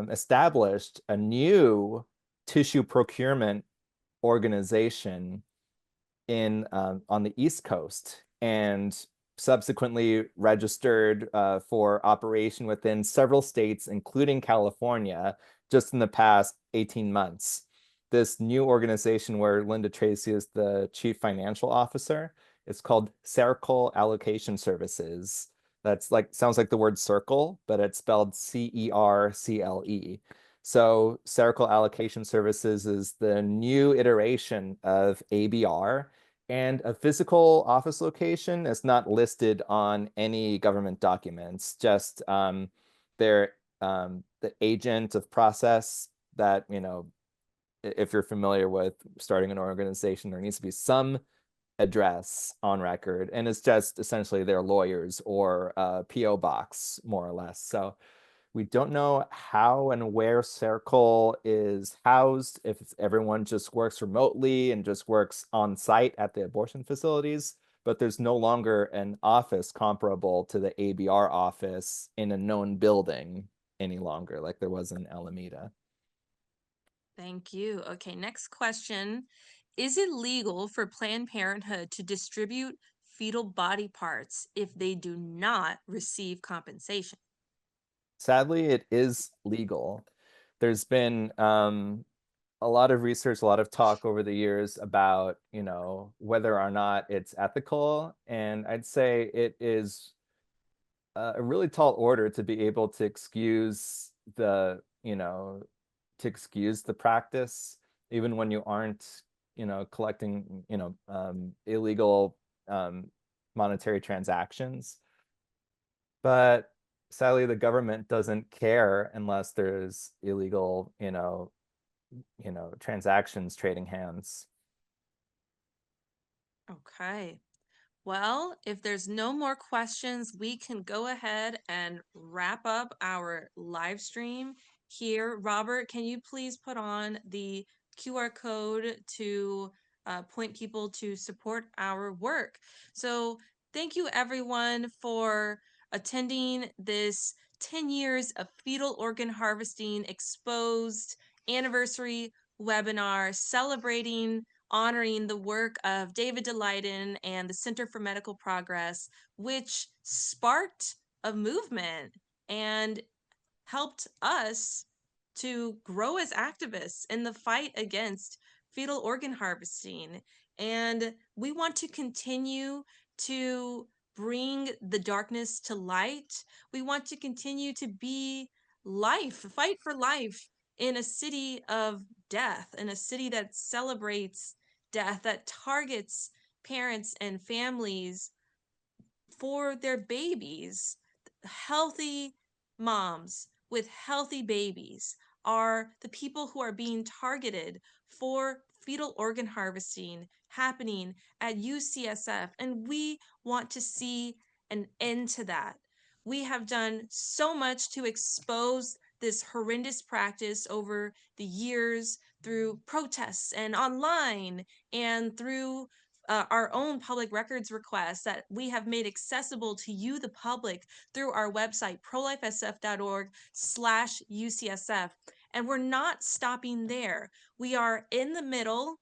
established a new tissue procurement organization in on the East Coast and subsequently registered for operation within several states, including California, just in the past 18 months. This new organization where Linda Tracy is the chief financial officer, it's called Circle Allocation Services. That's sounds like the word circle, but it's spelled CERCLE. So Circle Allocation Services is the new iteration of ABR, and a physical office location is not listed on any government documents, just they're the agent of process that, if you're familiar with starting an organization, there needs to be some address on record, and it's just essentially their lawyers or PO box, more or less. So we don't know how and where Circle is housed, if everyone just works remotely and just works on site at the abortion facilities, but there's no longer an office comparable to the ABR office in a known building any longer like there was in Alameda. Thank you. Okay, next question. Is it legal for Planned Parenthood to distribute fetal body parts if they do not receive compensation? Sadly, it is legal. There's been a lot of research, a lot of talk over the years about, whether or not it's ethical. And I'd say it is a really tall order to be able to excuse the practice, even when you aren't, collecting, illegal monetary transactions. But sadly, the government doesn't care unless there's illegal, transactions trading hands. Okay. Well, if there's no more questions, we can go ahead and wrap up our live stream here. Robert, can you please put on the QR code to point people to support our work? So thank you everyone for attending this 10 years of fetal organ harvesting exposed anniversary webinar celebrating honoring the work of David Daleiden and the Center for Medical Progress, which sparked a movement and helped us to grow as activists in the fight against fetal organ harvesting. And we want to continue to bring the darkness to light. We want to continue to be fight for life in a city of death, in a city that celebrates death, that targets parents and families for their babies. Healthy moms with healthy babies are the people who are being targeted for fetal organ harvesting happening at UCSF. And we want to see an end to that. We have done so much to expose this horrendous practice over the years through protests and online and through our own public records requests that we have made accessible to you, the public, through our website, prolifesf.org/UCSF. And we're not stopping there. We are in the middle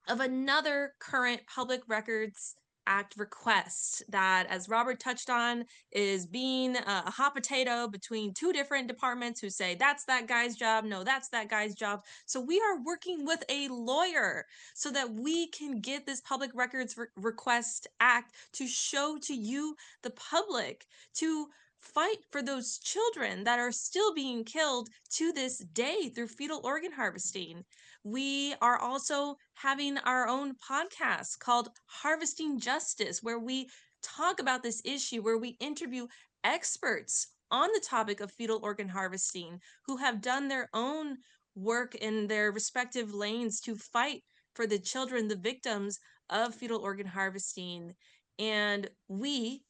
of another current Public Records Act request that, as Robert touched on, is being a hot potato between two different departments who say that's that guy's job, no, that's that guy's job. So we are working with a lawyer so that we can get this Public Records Request Act to show to you, the public, to fight for those children that are still being killed to this day through fetal organ harvesting. We are also having our own podcast called Harvesting Justice, where we talk about this issue, where we interview experts on the topic of fetal organ harvesting who have done their own work in their respective lanes to fight for the children, the victims of fetal organ harvesting. And we,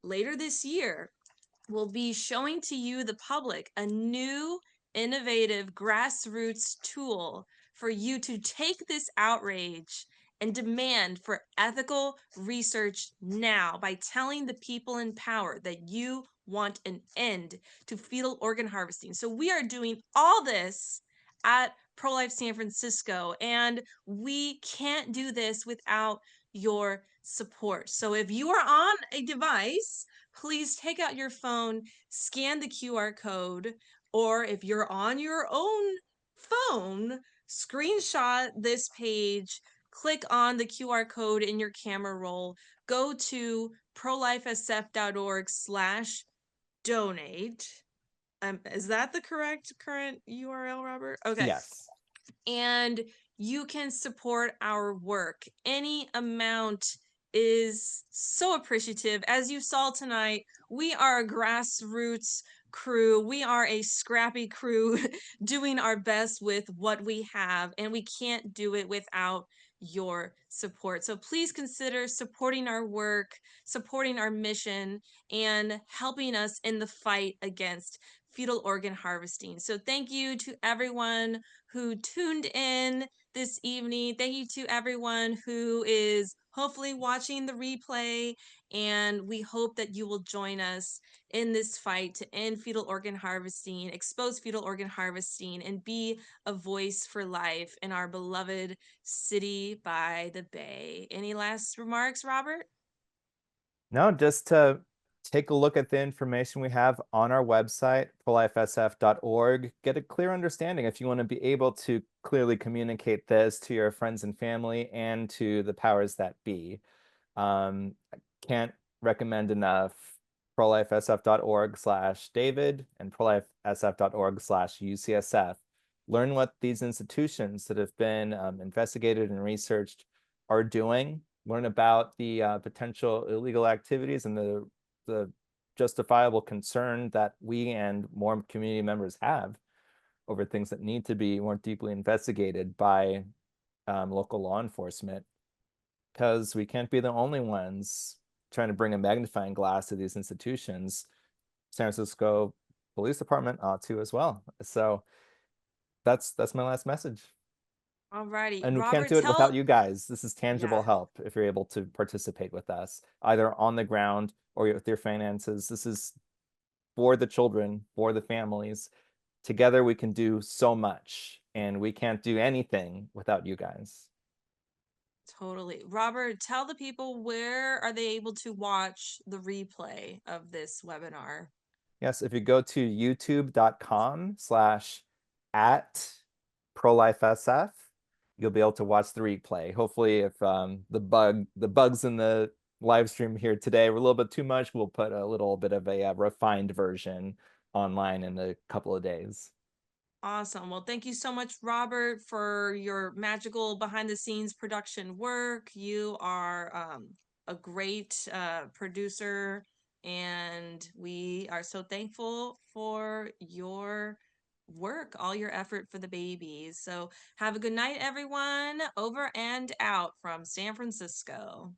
later this year, will be showing to you, the public, a new innovative grassroots tool for you to take this outrage and demand for ethical research now by telling the people in power that you want an end to fetal organ harvesting. So we are doing all this at Pro-Life San Francisco, and we can't do this without your support. So if you are on a device, please take out your phone, scan the QR code, or if you're on your own phone, screenshot this page, click on the QR code in your camera roll, go to prolifesf.org/donate. Is that the correct current URL, Robert? Okay. Yes. And you can support our work. Any amount is so appreciative. As you saw tonight, we are a grassroots crew. We are a scrappy crew doing our best with what we have, and we can't do it without your support. So please consider supporting our work, supporting our mission, and helping us in the fight against fetal organ harvesting. So thank you to everyone who tuned in this evening. Thank you to everyone who is hopefully watching the replay. And we hope that you will join us in this fight to end fetal organ harvesting, expose fetal organ harvesting, and be a voice for life in our beloved city by the bay. Any last remarks, Robert? No, just to take a look at the information we have on our website, prolifesf.org. Get a clear understanding if you want to be able to clearly communicate this to your friends and family and to the powers that be. I can't recommend enough prolifesf.org/David and prolifesf.org/UCSF. Learn what these institutions that have been investigated and researched are doing. Learn about the potential illegal activities and the justifiable concern that we and more community members have over things that need to be more deeply investigated by local law enforcement, because we can't be the only ones trying to bring a magnifying glass to these institutions. San Francisco Police Department ought to as well. So that's my last message. Alrighty, And we can't Robert, do it without tell you guys. This is tangible yeah. help if you're able to participate with us, either on the ground or with your finances. This is for the children, for the families. Together we can do so much, and we can't do anything without you guys. Totally. Robert, tell the people, where are they able to watch the replay of this webinar? Yes, if you go to youtube.com/@prolifesf, you'll be able to watch the replay. Hopefully, if the bugs in the live stream here today were a little bit too much, we'll put a little bit of a refined version online in a couple of days. Awesome. Well, thank you so much, Robert, for your magical behind the scenes production work. You are a great producer, and we are so thankful for your work, all your effort for the babies. So have a good night, everyone. Over and out from San Francisco.